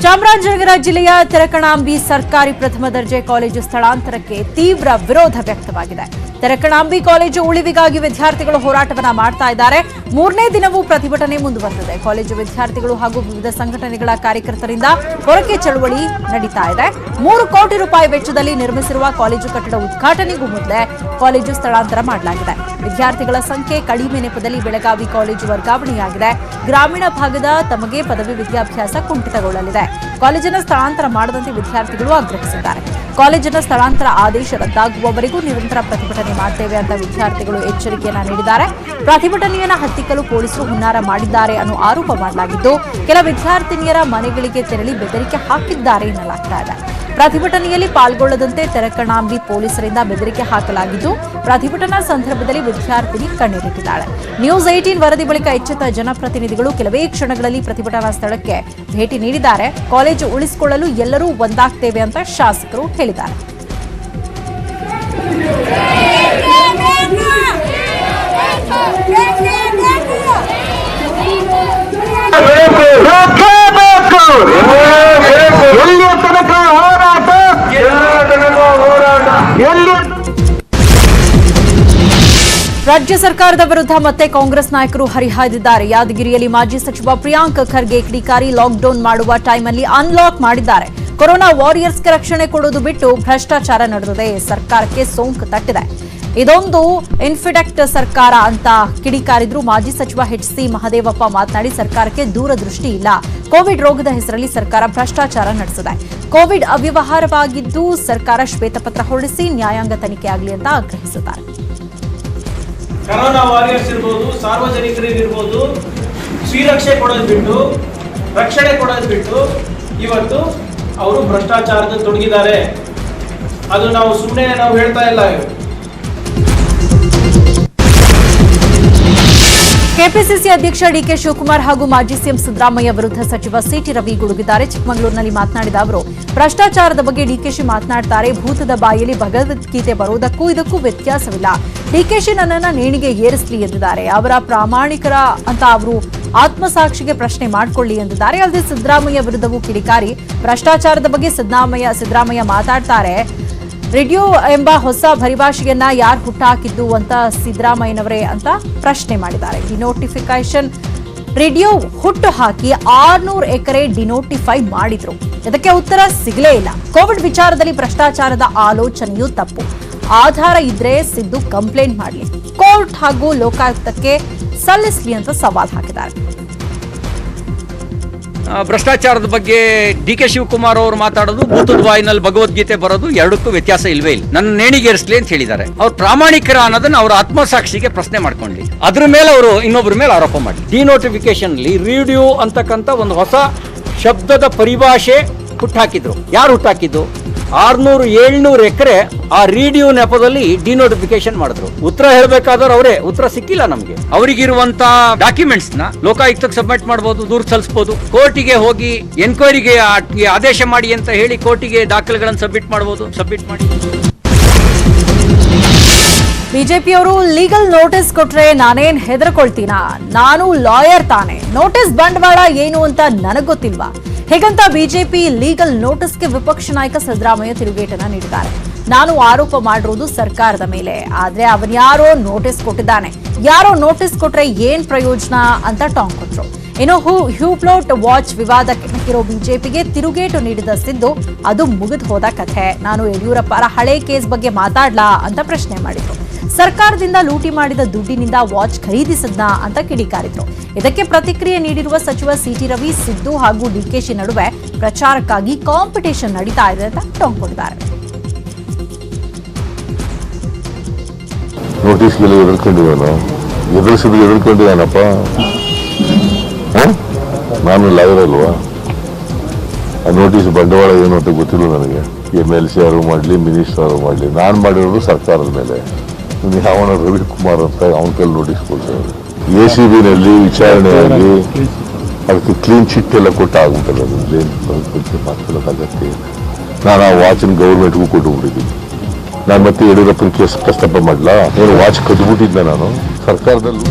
ಚಾಮರಾಜನಗರ ಜಿಲ್ಲೆಯ ತೆರಕಣಾಂಬಿ ಸರ್ಕಾರಿ ಪ್ರಥಮ ದರ್ಜೆ ಕಾಲೇಜು ಸ್ಥಳಾಂತರಕ್ಕೆ ತೀವ್ರ ವಿರೋಧ ವ್ಯಕ್ತವಾಗಿದೆ. ತೆರಕಣಾಂಬಿ ಕಾಲೇಜು ಉಳಿವಿಗಾಗಿ ವಿದ್ಯಾರ್ಥಿಗಳು ಹೋರಾಟವನ್ನ ಮಾಡ್ತಾ ಇದ್ದಾರೆ. ಮೂರನೇ ದಿನವೂ ಪ್ರತಿಭಟನೆ ಮುಂದುವರೆದಿದೆ. ಕಾಲೇಜು ವಿದ್ಯಾರ್ಥಿಗಳು ಹಾಗೂ ವಿವಿಧ ಸಂಘಟನೆಗಳ ಕಾರ್ಯಕರ್ತರಿಂದ ಹೊರಕೆ ಚಳವಳಿ ನಡೀತಾ ಇದೆ. 3 ಕೋಟಿ ರೂಪಾಯಿ ವೆಚ್ಚದಲ್ಲಿ ನಿರ್ಮಿಸಿರುವ ಕಾಲೇಜು ಕಟ್ಟಡ ಉದ್ಘಾಟನೆಗೂ ಮೊದಲೇ ಕಾಲೇಜು ಸ್ಥಳಾಂತರ ಮಾಡಲಾಗಿದೆ. ವಿದ್ಯಾರ್ಥಿಗಳ ಸಂಖ್ಯೆ ಕಡಿಮೆ ನೆಪದಲ್ಲಿ ಬೆಳಗಾವಿ ಕಾಲೇಜು ವರ್ಗಾವಣೆಯಾಗಿದೆ. ಗ್ರಾಮೀಣ ಭಾಗದ ತಮಗೆ ಪದವಿ ವಿದ್ಯಾಭ್ಯಾಸ ಕುಂಠಿತಗೊಳ್ಳಲಿದೆ. ಕಾಲೇಜಿನ ಸ್ಥಳಾಂತರ ಮಾಡದಂತೆ ವಿದ್ಯಾರ್ಥಿಗಳು ಆಗ್ರಹಿಸಿದ್ದಾರೆ. ಕಾಲೇಜಿನ ಸ್ಥಳಾಂತರ ಆದೇಶ ರದ್ದಾಗುವವರೆಗೂ ನಿರಂತರ ಪ್ರತಿಭಟನೆ ಮಾಡುತ್ತೇವೆ ಅಂತ ವಿದ್ಯಾರ್ಥಿಗಳು ಎಚ್ಚರಿಕೆಯನ್ನ ನೀಡಿದ್ದಾರೆ. ಪ್ರತಿಭಟನೆಯನ್ನ ಹತ್ತಿಕ್ಕಲು ಪೊಲೀಸರು ಹುನ್ನಾರ ಮಾಡಿದ್ದಾರೆ ಅನ್ನೋ ಆರೋಪ ಮಾಡಲಾಗಿದ್ದು, ಕೆಲ ವಿದ್ಯಾರ್ಥಿನಿಯರ ಮನೆಗಳಿಗೆ ತೆರಳಿ ಬೆದರಿಕೆ ಹಾಕಿದ್ದಾರೆ ಎನ್ನಲಾಗ್ತಾ ಇದೆ. ಪ್ರತಿಭಟನೆಯಲ್ಲಿ ಪಾಲ್ಗೊಳ್ಳದಂತೆ ತೆರಕಣಾಂಬಿ ಪೊಲೀಸರಿಂದ ಬೆದರಿಕೆ ಹಾಕಲಾಗಿದ್ದು, ಪ್ರತಿಭಟನಾ ಸಂದರ್ಭದಲ್ಲಿ ವಿದ್ಯಾರ್ಥಿನಿ ಕಣ್ಣೀರಿಟ್ಟಿದ್ದಾಳೆ. ನ್ಯೂಸ್ 18 ವರದಿ ಬಳಿಕ ಎಚ್ಚೆತ್ತ ಜನಪ್ರತಿನಿಧಿಗಳು ಕೆಲವೇ ಕ್ಷಣಗಳಲ್ಲಿ ಪ್ರತಿಭಟನಾ ಸ್ಥಳಕ್ಕೆ ಭೇಟಿ ನೀಡಿದ್ದಾರೆ. ಕಾಲೇಜು ಉಳಿಸಿಕೊಳ್ಳಲು ಎಲ್ಲರೂ ಒಂದಾಗ್ತೇವೆ ಅಂತ ಶಾಸಕರು ಹೇಳಿದ್ದಾರೆ. ರಾಜ್ಯ ಸರ್ಕಾರದ ವಿರುದ್ಧ ಮತ್ತೆ ಕಾಂಗ್ರೆಸ್ ನಾಯಕರು ಹರಿಹಾಯ್ದಿದ್ದಾರೆ. ಯಾದಗಿರಿಯಲ್ಲಿ ಮಾಜಿ ಸಚಿವ ಪ್ರಿಯಾಂಕ್ ಖರ್ಗೆ ಕಿಡಿಕಾರಿ ಲಾಕ್ಡೌನ್ ಮಾಡುವ ಟೈಮಲ್ಲಿ ಅನ್ಲಾಕ್ ಮಾಡಿದ್ದಾರೆ. ಕೊರೋನಾ ವಾರಿಯರ್ಸ್ಗೆ ರಕ್ಷಣೆ ಕೊಡೋದು ಬಿಟ್ಟು ಭ್ರಷ್ಟಾಚಾರ ನಡೆದಿದೆ. ಸರ್ಕಾರಕ್ಕೆ ಸೋಂಕು ತಟ್ಟಿದೆ. ಇದೊಂದು ಇನ್ಫಿಡೆಕ್ಟ್ ಸರ್ಕಾರ ಅಂತ ಕಿಡಿಕಾರಿದ್ರು. ಮಾಜಿ ಸಚಿವ ಎಚ್.ಸಿ. ಮಹದೇವಪ್ಪ ಮಾತನಾಡಿ, ಸರ್ಕಾರಕ್ಕೆ ದೂರದೃಷ್ಟಿ ಇಲ್ಲ. ಕೋವಿಡ್ ರೋಗದ ಹೆಸರಲ್ಲಿ ಸರ್ಕಾರ ಭ್ರಷ್ಟಾಚಾರ ನಡೆಸಿದೆ. ಕೋವಿಡ್ ಅವ್ಯವಹಾರವಾಗಿದ್ದು ಸರ್ಕಾರ ಶ್ವೇತಪತ್ರ ಹೊರಡಿಸಿ ನ್ಯಾಯಾಂಗ ತನಿಖೆಯಾಗಲಿ ಅಂತ ಆಗ್ರಹಿಸಿದ್ದಾರೆ. ಕರೋನಾ ವಾರಿಯರ್ಸ್ ಇರ್ಬೋದು, ಸಾರ್ವಜನಿಕರಿಗಿರ್ಬೋದು, ಶ್ರೀರಕ್ಷೆ ಕೊಡೋದು ಬಿಟ್ಟು, ರಕ್ಷಣೆ ಕೊಡೋದು ಬಿಟ್ಟು ಇವತ್ತು ಅವರು ಭ್ರಷ್ಟಾಚಾರದ ತೊಡಗಿದ್ದಾರೆ. ಅದು ನಾವು ಸುಮ್ಮನೆ ಹೇಳ್ತಾ ಇಲ್ಲ. ಕೆಪಿಸಿಸಿ ಅಧ್ಯಕ್ಷ ಡಿಕೆ ಶಿವಕುಮಾರ್ ಹಾಗೂ ಮಾಜಿ ಸಿಎಂ ಸಿದ್ದರಾಮಯ್ಯ ವಿರುದ್ಧ ಸಚಿವ ಸಿಟಿ ರವಿ ಗುಡುಗಿದ್ದಾರೆ. ಚಿಕ್ಕಮಗಳೂರಿನಲ್ಲಿ ಮಾತನಾಡಿದ ಅವರು, ಭ್ರಷ್ಟಾಚಾರದ ಬಗ್ಗೆ ಡಿಕೆಶಿ ಮಾತನಾಡ್ತಾರೆ. ಭೂತದ ಬಾಯಲ್ಲಿ ಭಗವದ್ಗೀತೆ ಬರೋದಕ್ಕೂ ಇದಕ್ಕೂ ವ್ಯತ್ಯಾಸವಿಲ್ಲ. ಡಿಕೆಶಿ ನನ್ನನ್ನ ನೇಣಿಗೆ ಏರಿಸಲಿ ಎಂದಿದ್ದಾರೆ. ಅವರ ಪ್ರಾಮಾಣಿಕರ ಅಂತ ಅವರು ಆತ್ಮಸಾಕ್ಷಿಗೆ ಪ್ರಶ್ನೆ ಮಾಡಿಕೊಳ್ಳಿ ಎಂದಿದ್ದಾರೆ. ಅಲ್ಲದೆ ಸಿದ್ದರಾಮಯ್ಯ ವಿರುದ್ಧವೂ ಕಿಡಿಕಾರಿ. ಭ್ರಷ್ಟಾಚಾರದ ಬಗ್ಗೆ ಸಿದ್ದರಾಮಯ್ಯ ಮಾತಾಡ್ತಾರೆ. ರೇಡಿಯೋ ಎಂಬ ಹೊಸ ಪರಿಭಾಷೆಯನ್ನ ಯಾರು ಹುಟ್ಟಾಕಿದ್ದು ಅಂತ ಸಿದ್ದರಾಮಯ್ಯನವರೇ ಅಂತ ಪ್ರಶ್ನೆ ಮಾಡಿದ್ದಾರೆ. ಡಿನೋಟಿಫಿಕೇಶನ್ ರೇಡಿಯೋ ಹುಟ್ಟು ಹಾಕಿ 600 ಎಕರೆ ಡಿನೋಟಿಫೈ ಮಾಡಿದ್ರು. ಇದಕ್ಕೆ ಉತ್ತರ ಸಿಗಲೇ ಇಲ್ಲ. ಕೋವಿಡ್ ವಿಚಾರದಲ್ಲಿ ಭ್ರಷ್ಟಾಚಾರದ ಆಲೋಚನೆಯೂ ತಪ್ಪು. ಆಧಾರ ಇದ್ರೆ ಸಿದ್ದು ಕಂಪ್ಲೇಂಟ್ ಮಾಡಲಿ, ಕೋರ್ಟ್ ಹಾಗೂ ಲೋಕಾಯುಕ್ತಕ್ಕೆ ಸಲ್ಲಿಸಲಿ ಅಂತ ಸವಾಲ್ ಹಾಕಿದ್ದಾರೆ. ಭ್ರಷ್ಟಾಚಾರದ ಬಗ್ಗೆ ಡಿ.ಕೆ. ಶಿವಕುಮಾರ್ ಅವರು ಮಾತಾಡೋದು, ಭೂತದ ಬಾಯಿನಲ್ಲಿ ಭಗವದ್ಗೀತೆ ಬರೋದು ಎರಡಕ್ಕೂ ವ್ಯತ್ಯಾಸ ಇಲ್ವೇ ಇಲ್ಲ. ನನ್ನ ನೇಣಿಗೇರಿಸಲಿ ಅಂತ ಹೇಳಿದ್ದಾರೆ. ಅವ್ರು ಪ್ರಾಮಾಣಿಕರ ಅನ್ನೋದನ್ನ ಅವರ ಆತ್ಮಸಾಕ್ಷಿಗೆ ಪ್ರಶ್ನೆ ಮಾಡ್ಕೊಂಡ್ಲಿ, ಅದ್ರ ಮೇಲೆ ಅವರು ಇನ್ನೊಬ್ಬರ ಮೇಲೆ ಆರೋಪ ಮಾಡಿ. ಡಿನೋಟಿಫಿಕೇಶನ್ ರೇಡಿಯೋ ಅಂತಕ್ಕಂಥ ಒಂದು ಹೊಸ ಶಬ್ದದ ಪರಿಭಾಷೆ ಹುಟ್ಟಾಕಿದ್ರು. ಯಾರು ಹುಟ್ಟಾಕಿದ್ದು? 600-700 ಎಕರೆ ಆ ರೇಡಿಯೋ ನೆಪದಲ್ಲಿ ಡಿನೋಟಿಫಿಕೇಶನ್ ಮಾಡಿದ್ರು. ಉತ್ತರ ಹೇಳಬೇಕಾದ್ರೆ ಅವರೇ, ಉತ್ತರ ಸಿಕ್ಕಿಲ್ಲ ನಮಗೆ. ಅವರಿಗಿರುವಂತ ಡಾಕ್ಯುಮೆಂಟ್ಸ್ ನ ಲೋಕಾಯುಕ್ತಕ್ಕೆ ಸಬ್ಮಿಟ್ ಮಾಡಬಹುದು, ದೂರ ಸಲ್ಲಿಸಬಹುದು. ಕೋರ್ಟಿಗೆ ಹೋಗಿ ಎನ್ಕ್ವೈರಿಗೆ ಆದೇಶ ಮಾಡಿ ಅಂತ ಹೇಳಿ ಕೋರ್ಟಿಗೆ ದಾಖಲೆಗಳನ್ನು ಸಬ್ಮಿಟ್ ಮಾಡಬಹುದು. ಸಬ್ಮಿಟ್ ಮಾಡಿ. ಬಿಜೆಪಿಯವರು ಲೀಗಲ್ ನೋಟಿಸ್ ಕೊಟ್ರೆ ನಾನೇನ್ ಹೆದರ್ಕೊಳ್ತೀನಾ? ನಾನು ಲಾಯರ್ ತಾನೆ. ನೋಟಿಸ್ ಬಂಡವಾಳ ಏನು ಅಂತ ನನಗ್ ಗೊತ್ತಿಲ್ವಾ? ಹೀಗಂತ ಬಿಜೆಪಿ ಲೀಗಲ್ ನೋಟಿಸ್ಗೆ ವಿಪಕ್ಷ ನಾಯಕ ಸಿದ್ದರಾಮಯ್ಯ ತಿರುಗೇಟನ್ನ ನೀಡಿದ್ದಾರೆ. ನಾನು ಆರೋಪ ಮಾಡಿರೋದು ಸರ್ಕಾರದ ಮೇಲೆ, ಆದ್ರೆ ಅವನ್ಯಾರೋ ನೋಟಿಸ್ ಕೊಟ್ಟಿದ್ದಾನೆ. ಯಾರೋ ನೋಟಿಸ್ ಕೊಟ್ರೆ ಏನ್ ಪ್ರಯೋಜನ ಅಂತ ಟಾಂಗ್ ಕೊಟ್ರು. ಇನ್ನು ಹ್ಯೂಬ್ಲೋಟ್ ವಾಚ್ ವಿವಾದಕ್ಕೆ ಬಿಜೆಪಿಗೆ ತಿರುಗೇಟು ನೀಡಿದ ಸಿದ್ದು, ಅದು ಮುಗಿದು ಹೋದ ಕಥೆ. ನಾನು ಯಡಿಯೂರಪ್ಪರ ಹಳೆ ಕೇಸ್ ಬಗ್ಗೆ ಮಾತಾಡ್ಲಾ ಅಂತ ಪ್ರಶ್ನೆ ಮಾಡಿದ್ರು. ಸರ್ಕಾರದಿಂದ ಲೂಟಿ ಮಾಡಿದ ದುಡ್ಡಿನಿಂದ ವಾಚ್ ಖರೀದಿಸಿದ್ನಾ ಅಂತ ಕಿಡಿಕಾರಿದ್ರು. ಇದಕ್ಕೆ ಪ್ರತಿಕ್ರಿಯೆ ನೀಡಿರುವ ಸಚಿವ ಸಿಟಿ ರವಿ, ಸಿದ್ದು ಹಾಗೂ ಡಿಕೆಶಿ ನಡುವೆ ಪ್ರಚಾರಕ್ಕಾಗಿ ಕಾಂಪಿಟೇಷನ್ ನಡೀತಾ ಇದೆ ಅಂತ ಟಾಂಗ್ ಕೊಟ್ಟಿದ್ದಾರೆ. ನೋಟಿಸ್ ಎದುರ್ಕೊಂಡಿದ್ದಾನಪ್ಪ. ನಾನು ಲಾಯರ್ ಅಲ್ವಾ? ಆ ನೋಟಿಸ್ ಬಂಡವಾಳ ಏನು ಅಂತ ಗೊತ್ತಿಲ್ಲ ನನಗೆ. MLC ಯಾರು ಮಾಡಲಿ, ಮಿನಿಸ್ಟರ್ ಯಾರು ಮಾಡಲಿ, ನಾನು ಮಾಡಿರೋದು ಸರ್ಕಾರದ ಮೇಲೆ. ಯಾವನ ರವಿಕುಮಾರ್ ಅಂತ ಅವನ ಕೈಲಿ ನೋಟಿಸ್ ಕೊಡ್ತಾರೆ. ACB-ನಲ್ಲಿ ವಿಚಾರಣೆಯಾಗಿ ಅದಕ್ಕೆ ಕ್ಲೀನ್ ಚಿಟ್ ಎಲ್ಲ ಕೊಟ್ಟು ಆಗ್ಬಿಟ್ಟಲ್ಲ. ಅದಕ್ಕೆ ಮಾತಾಡೋಕ್ಕಾಗತ್ತೆ. ನಾನು ಆ ವಾಚನ್ನು ಗೌರ್ಮೆಂಟ್ಗೂ ಕೊಟ್ಟುಬಿಟ್ಟಿದ್ದೀನಿ. ನಾನು ಮತ್ತೆ ಯಡಿಯೂರಪ್ಪನ ಕೇಸ್ ಪ್ರಸ್ತಾಪ ಮಾಡಲಾ? ಏನು ವಾಚ್ ಕಟ್ಬಿಟ್ಟಿದ್ದೆ ನಾನು ಸರ್ಕಾರದಲ್ಲಿ.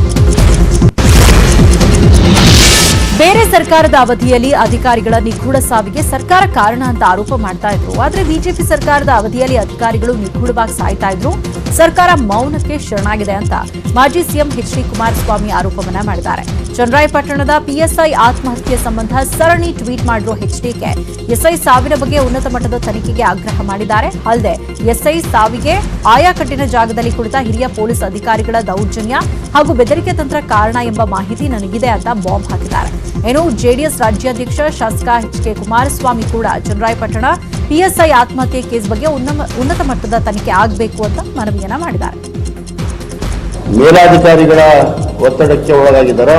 ಬೇರೆ ಸರ್ಕಾರದ ಅವಧಿಯಲ್ಲಿ ಅಧಿಕಾರಿಗಳ ನಿಗೂಢ ಸಾವಿಗೆ ಸರ್ಕಾರ ಕಾರಣ ಅಂತ ಆರೋಪ ಮಾಡ್ತಾ ಇದ್ರು. ಆದ್ರೆ ಬಿಜೆಪಿ ಸರ್ಕಾರದ ಅವಧಿಯಲ್ಲಿ ಅಧಿಕಾರಿಗಳು ನಿಗೂಢವಾಗಿ ಸಾಯ್ತಾ ಇದ್ರು. ಸರ್ಕಾರ ಮೌನಕ್ಕೆ ಶರಣಾಗಿದೆ ಅಂತ ಮಾಜಿ ಸಿಎಂ ಎಚ್ ಡಿ ಕುಮಾರಸ್ವಾಮಿ ಆರೋಪವನ್ನ ಮಾಡಿದ್ದಾರೆ. ಚನ್ನರಾಯಪಟ್ಟಣದ ಪಿಎಸ್ಐ ಆತ್ಮಹತ್ಯೆ ಸಂಬಂಧ ಸರಣಿ ಟ್ವೀಟ್ ಮಾಡಿರುವ ಎಚ್ಡಿಕೆ ಎಸ್ಐ ಸಾವಿನ ಬಗ್ಗೆ ಉನ್ನತ ಮಟ್ಟದ ತನಿಖೆಗೆ ಆಗ್ರಹ ಮಾಡಿದ್ದಾರೆ. ಅಲ್ಲದೆ ಎಸ್ಐ ಸಾವಿಗೆ ಆಯಾ ಕಟ್ಟಿನ ಜಾಗದಲ್ಲಿ ಕುಳಿತ ಹಿರಿಯ ಪೊಲೀಸ್ ಅಧಿಕಾರಿಗಳ ದೌರ್ಜನ್ಯ ಹಾಗೂ ಬೆದರಿಕೆ ತಂತ್ರ ಕಾರಣ ಎಂಬ ಮಾಹಿತಿ ನನಗಿದೆ ಅಂತ ಬಾಂಬ್ ಹಾಕಿದ್ದಾರೆ. ಇನ್ನು ಜೆಡಿಎಸ್ ರಾಜ್ಯಾಧ್ಯಕ್ಷ ಶಾಸಕ ಎಚ್ ಕೆ ಕುಮಾರಸ್ವಾಮಿ ಕೂಡ ಚನ್ನರಾಯಪಟ್ಟಣ ಪಿಎಸ್ಐ ಆತ್ಮಹತ್ಯೆ ಕೇಸ್ ಬಗ್ಗೆ ಉನ್ನತ ಮಟ್ಟದ ತನಿಖೆ ಆಗಬೇಕು ಅಂತ ಮನವಿಯನ್ನ ಮಾಡಿದ್ದಾರೆ. ಮೇಲಾಧಿಕಾರಿಗಳ ಒತ್ತಡಕ್ಕೆ ಒಳಗಾಗಿದ್ದಾರೋ,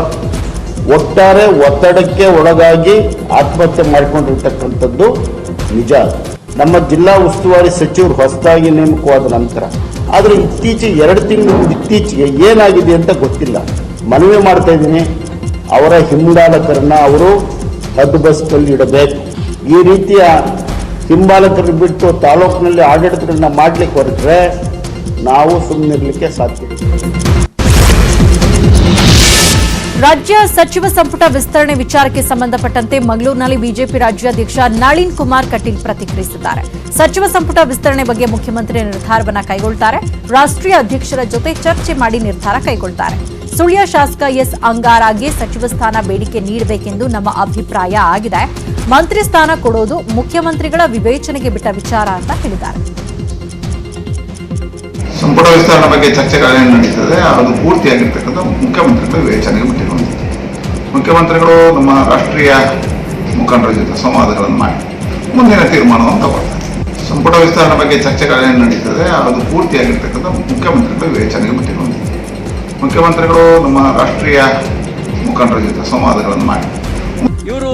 ಒಟ್ಟಾರೆ ಒತ್ತಡಕ್ಕೆ ಒಳಗಾಗಿ ಆತ್ಮಹತ್ಯೆ ಮಾಡಿಕೊಂಡಿರ್ತಕ್ಕಂಥದ್ದು ನಿಜ. ನಮ್ಮ ಜಿಲ್ಲಾ ಉಸ್ತುವಾರಿ ಸಚಿವರು ಹೊಸದಾಗಿ ನೇಮಕವಾದ ನಂತರ, ಆದರೆ ಇತ್ತೀಚೆಗೆ 2 ತಿಂಗಳು ಇತ್ತೀಚೆಗೆ ಏನಾಗಿದೆ ಅಂತ ಗೊತ್ತಿಲ್ಲ. ಮನವಿ ಮಾಡ್ತಾ ಇದ್ದೀನಿ, ಅವರ ಹಿಂಬಾಲಕರನ್ನ ಅವರು ಹದ್ದುಬಸ್ತಿನಲ್ಲಿ ಇಡಬೇಕು. ಈ ರೀತಿಯ ಹಿಂಬಾಲಕರನ್ನು ಬಿಟ್ಟು ತಾಲೂಕಿನಲ್ಲಿ ಆಡಳಿತಗಳನ್ನ ಮಾಡಲಿಕ್ಕೆ ಹೊರಟ್ರೆ ನಾವು ಸುಮ್ಮನಿರಲಿಕ್ಕೆ ಸಾಧ್ಯ. ರಾಜ್ಯ ಸಚಿವ ಸಂಪುಟ ವಿಸ್ತರಣೆ ವಿಚಾರಕ್ಕೆ ಸಂಬಂಧಪಟ್ಟಂತೆ ಮಂಗಳೂರಿನಲ್ಲಿ ಬಿಜೆಪಿ ರಾಜ್ಯಾಧ್ಯಕ್ಷ ನಳಿನ್ ಕುಮಾರ್ ಕಟೀಲ್ ಪ್ರತಿಕ್ರಿಯಿಸಿದ್ದಾರೆ. ಸಚಿವ ಸಂಪುಟ ವಿಸ್ತರಣೆ ಬಗ್ಗೆ ಮುಖ್ಯಮಂತ್ರಿ ನಿರ್ಧಾರವನ್ನು ಕೈಗೊಳ್ಳುತ್ತಾರೆ. ರಾಷ್ಟ್ರೀಯ ಅಧ್ಯಕ್ಷರ ಜೊತೆ ಚರ್ಚೆ ಮಾಡಿ ನಿರ್ಧಾರ ಕೈಗೊಳ್ಳುತ್ತಾರೆ. ಸುಳ್ಯ ಶಾಸಕ ಎಸ್ ಅಂಗಾರಾಗೆ ಸಚಿವ ಸ್ಥಾನ ಬೇಡಿಕೆ ನೀಡಬೇಕೆಂದು ನಮ್ಮ ಅಭಿಪ್ರಾಯ ಆಗಿದೆ. ಮಂತ್ರಿ ಸ್ಥಾನ ಕೊಡೋದು ಮುಖ್ಯಮಂತ್ರಿಗಳ ವಿವೇಚನೆಗೆ ಬಿಟ್ಟ ವಿಚಾರ ಅಂತ ಹೇಳಿದ್ದಾರೆ. ಸಂಪುಟ ವಿಸ್ತರಣೆ ಬಗ್ಗೆ ಚರ್ಚೆಗಳೇನು ನಡೀತದೆ ಅದು ಪೂರ್ತಿಯಾಗಿರ್ತಕ್ಕಂಥ ಮುಖ್ಯಮಂತ್ರಿಗಳ ವಿವೇಚನೆಗೆ ಬಿಟ್ಟಿರುವಂಥದ್ದು. ಮುಖ್ಯಮಂತ್ರಿಗಳು ನಮ್ಮ ರಾಷ್ಟ್ರೀಯ ಮುಖಂಡರ ಜೊತೆ ಸಂವಾದಗಳನ್ನು ಮಾಡಿ ಮುಂದಿನ ತೀರ್ಮಾನವನ್ನು ತಗೊಳ್ತಾರೆ. ಸಂಪುಟ ವಿಸ್ತರಣೆ ಬಗ್ಗೆ ಚರ್ಚೆಗಳೇನು ನಡೀತದೆ ಅದು ಪೂರ್ತಿಯಾಗಿರ್ತಕ್ಕಂಥ ಮುಖ್ಯಮಂತ್ರಿಗಳ ವಿವೇಚನೆಗೆ ಬಿಟ್ಟಿರುವಂಥದ್ದು. ಮುಖ್ಯಮಂತ್ರಿಗಳು ನಮ್ಮ ರಾಷ್ಟ್ರೀಯ ಮುಖಂಡರ ಜೊತೆ ಸಂವಾದಗಳನ್ನು ಮಾಡಿ ಇವರು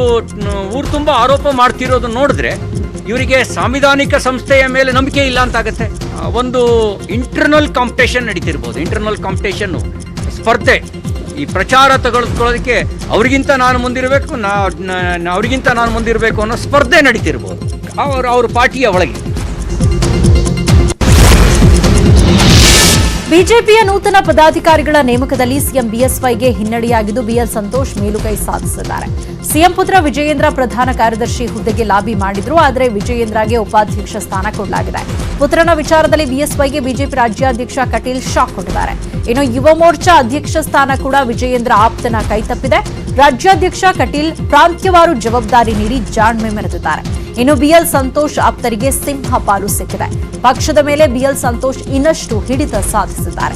ಊರು ತುಂಬ ಆರೋಪ ಮಾಡ್ತಿರೋದು ನೋಡಿದ್ರೆ ಇವರಿಗೆ ಸಾಂವಿಧಾನಿಕ ಸಂಸ್ಥೆಯ ಮೇಲೆ ನಂಬಿಕೆ ಇಲ್ಲ ಅಂತಾಗತ್ತೆ. ಒಂದು ಇಂಟರ್ನಲ್ ಕಾಂಪಿಟೇಷನ್ ನಡೀತಿರ್ಬೋದು. ಇಂಟರ್ನಲ್ ಕಾಂಪಿಟೇಷನ್ನು ಸ್ಪರ್ಧೆ, ಈ ಪ್ರಚಾರ ತೆಗೆದುಕೊಳ್ಳೋದಕ್ಕೆ ಅವ್ರಿಗಿಂತ ನಾನು ಮುಂದಿರಬೇಕು, ಅವ್ರಿಗಿಂತ ನಾನು ಮುಂದಿರಬೇಕು ಅನ್ನೋ ಸ್ಪರ್ಧೆ ನಡೀತಿರ್ಬೋದು ಅವ್ರ ಪಾರ್ಟಿಯ ಒಳಗೆ. ಬಿಜೆಪಿಯ ನೂತನ ಪದಾಧಿಕಾರಿಗಳ ನೇಮಕದಲ್ಲಿ ಸಿಎಂ ಬಿಎಸ್ವೈಗೆ ಹಿನ್ನಡೆಯಾಗಿದ್ದು ಬಿಎಲ್ ಸಂತೋಷ್ ಮೇಲುಗೈ ಸಾಧಿಸಿದ್ದಾರೆ. ಸಿಎಂ ಪುತ್ರ ವಿಜಯೇಂದ್ರ ಪ್ರಧಾನ ಕಾರ್ಯದರ್ಶಿ ಹುದ್ದೆಗೆ ಲಾಬಿ ಮಾಡಿದ್ರು. ಆದರೆ ವಿಜಯೇಂದ್ರಗೆ ಉಪಾಧ್ಯಕ್ಷ ಸ್ಥಾನ ಕೊಡಲಾಗಿದೆ. ಪುತ್ರನ ವಿಚಾರದಲ್ಲಿ ಬಿಎಸ್ವೈಗೆ ಬಿಜೆಪಿ ರಾಜ್ಯಾಧ್ಯಕ್ಷ ಕಟೀಲ್ ಶಾಕ್ ಕೊಟ್ಟಿದ್ದಾರೆ. ಇನ್ನು ಯುವ ಮೋರ್ಚಾ ಅಧ್ಯಕ್ಷ ಸ್ಥಾನ ಕೂಡ ವಿಜಯೇಂದ್ರ ಆಪ್ತನ ಕೈತಪ್ಪಿದೆ. ರಾಜ್ಯಾಧ್ಯಕ್ಷ ಕಟೀಲ್ ಪ್ರಾಂತ್ಯವಾರು ಜವಾಬ್ದಾರಿ ನೀಡಿ ಜಾಣ್ಮೆ ಮೆರೆದಿದ್ದಾರೆ. ಇನ್ನು ಬಿಎಲ್ ಸಂತೋಷ್ ಆಪ್ತರಿಗೆ ಸಿಂಹ ಪಾಲು ಸಿಕ್ಕಿದೆ. ಪಕ್ಷದ ಮೇಲೆ ಬಿಎಲ್ ಸಂತೋಷ್ ಇನ್ನಷ್ಟು ಹಿಡಿತ ಸಾಧಿಸಿದ್ದಾರೆ.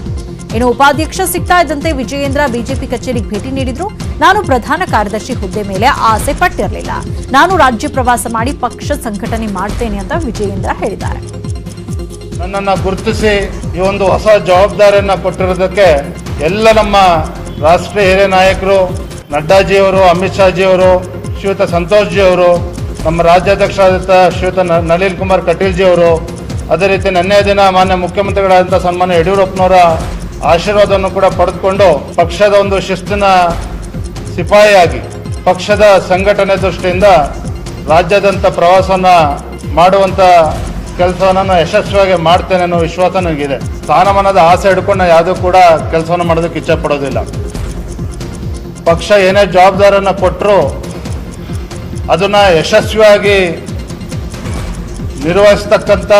ಇನ್ನು ಉಪಾಧ್ಯಕ್ಷ ಸಿಗ್ತಾ ಇದ್ದಂತೆ ವಿಜಯೇಂದ್ರ ಬಿಜೆಪಿ ಕಚೇರಿಗೆ ಭೇಟಿ ನೀಡಿದ್ರು. ನಾನು ಪ್ರಧಾನ ಕಾರ್ಯದರ್ಶಿ ಹುದ್ದೆ ಮೇಲೆ ಆಸೆ ಪಟ್ಟಿರಲಿಲ್ಲ. ನಾನು ರಾಜ್ಯ ಪ್ರವಾಸ ಮಾಡಿ ಪಕ್ಷ ಸಂಘಟನೆ ಮಾಡ್ತೇನೆ ಅಂತ ವಿಜಯೇಂದ್ರ ಹೇಳಿದ್ದಾರೆ. ನನ್ನನ್ನು ಗುರುತಿಸಿ ಈ ಒಂದು ಹೊಸ ಜವಾಬ್ದಾರಿಯನ್ನು ಕೊಟ್ಟಿರೋದಕ್ಕೆ ಎಲ್ಲ ನಮ್ಮ ರಾಷ್ಟ್ರೀಯ ಹಿರಿಯ ನಾಯಕರು, ನಡ್ಡಾಜಿಯವರು, ಅಮಿತ್ ಶಾಜಿಯವರು, ಶ್ರೀಯುತ ಸಂತೋಷ್ ಜಿ ಅವರು, ನಮ್ಮ ರಾಜ್ಯಾಧ್ಯಕ್ಷರಾದ ಶ್ರೀಯುತ ನಳಿನ್ ಕುಮಾರ್ ಕಟೀಲ್ ಜಿ ಅವರು, ಅದೇ ರೀತಿ ನಿನ್ನೆ ದಿನ ಮಾನ್ಯ ಮುಖ್ಯಮಂತ್ರಿಗಳಾದಂಥ ಸನ್ಮಾನ್ಯ ಯಡಿಯೂರಪ್ಪನವರ ಆಶೀರ್ವಾದವನ್ನು ಕೂಡ ಪಡೆದುಕೊಂಡು ಪಕ್ಷದ ಒಂದು ಶಿಸ್ತಿನ ಸಿಪಾಯಿಯಾಗಿ ಪಕ್ಷದ ಸಂಘಟನೆ ದೃಷ್ಟಿಯಿಂದ ರಾಜ್ಯಾದ್ಯಂತ ಪ್ರವಾಸನ ಮಾಡುವಂಥ ಕೆಲಸವನ್ನು ಯಶಸ್ವಿಯಾಗಿ ಮಾಡ್ತೇನೆ ಅನ್ನೋ ವಿಶ್ವಾಸ ನನಗಿದೆ. ಸ್ಥಾನಮಾನದ ಆಸೆ ಹಿಡ್ಕೊಂಡು ಯಾವುದೂ ಕೂಡ ಕೆಲಸವನ್ನು ಮಾಡೋದಕ್ಕೆ ಇಚ್ಛೆ ಪಡೋದಿಲ್ಲ. ಪಕ್ಷ ಏನೇ ಜವಾಬ್ದಾರಿಯನ್ನು ಕೊಟ್ಟರು ಅದನ್ನು ಯಶಸ್ವಿಯಾಗಿ ನಿರ್ವಹಿಸ್ತಕ್ಕಂಥ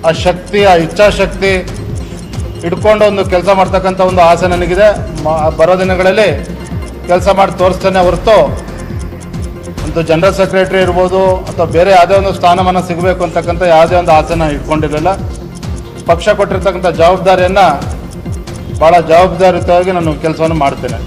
ಆ ಶಕ್ತಿ, ಆ ಇಚ್ಛಾಶಕ್ತಿ ಇಟ್ಕೊಂಡು ಒಂದು ಕೆಲಸ ಮಾಡ್ತಕ್ಕಂಥ ಒಂದು ಆಸೆ ನನಗಿದೆ. ಬರೋ ದಿನಗಳಲ್ಲಿ ಕೆಲಸ ಮಾಡಿ ತೋರಿಸ್ತೇನೆ ಹೊರತು ಒಂದು ಜನರಲ್ ಸೆಕ್ರೆಟರಿ ಇರ್ಬೋದು ಅಥವಾ ಬೇರೆ ಯಾವುದೇ ಒಂದು ಸ್ಥಾನಮಾನ ಸಿಗಬೇಕು ಅಂತಕ್ಕಂಥ ಯಾವುದೇ ಒಂದು ಆಸೆನ ಇಟ್ಕೊಂಡಿರಲಿಲ್ಲ. ಪಕ್ಷ ಕೊಟ್ಟಿರ್ತಕ್ಕಂಥ ಜವಾಬ್ದಾರಿಯನ್ನು ಭಾಳ ಜವಾಬ್ದಾರಿಯುತವಾಗಿ ನಾನು ಕೆಲಸವನ್ನು ಮಾಡ್ತೇನೆ.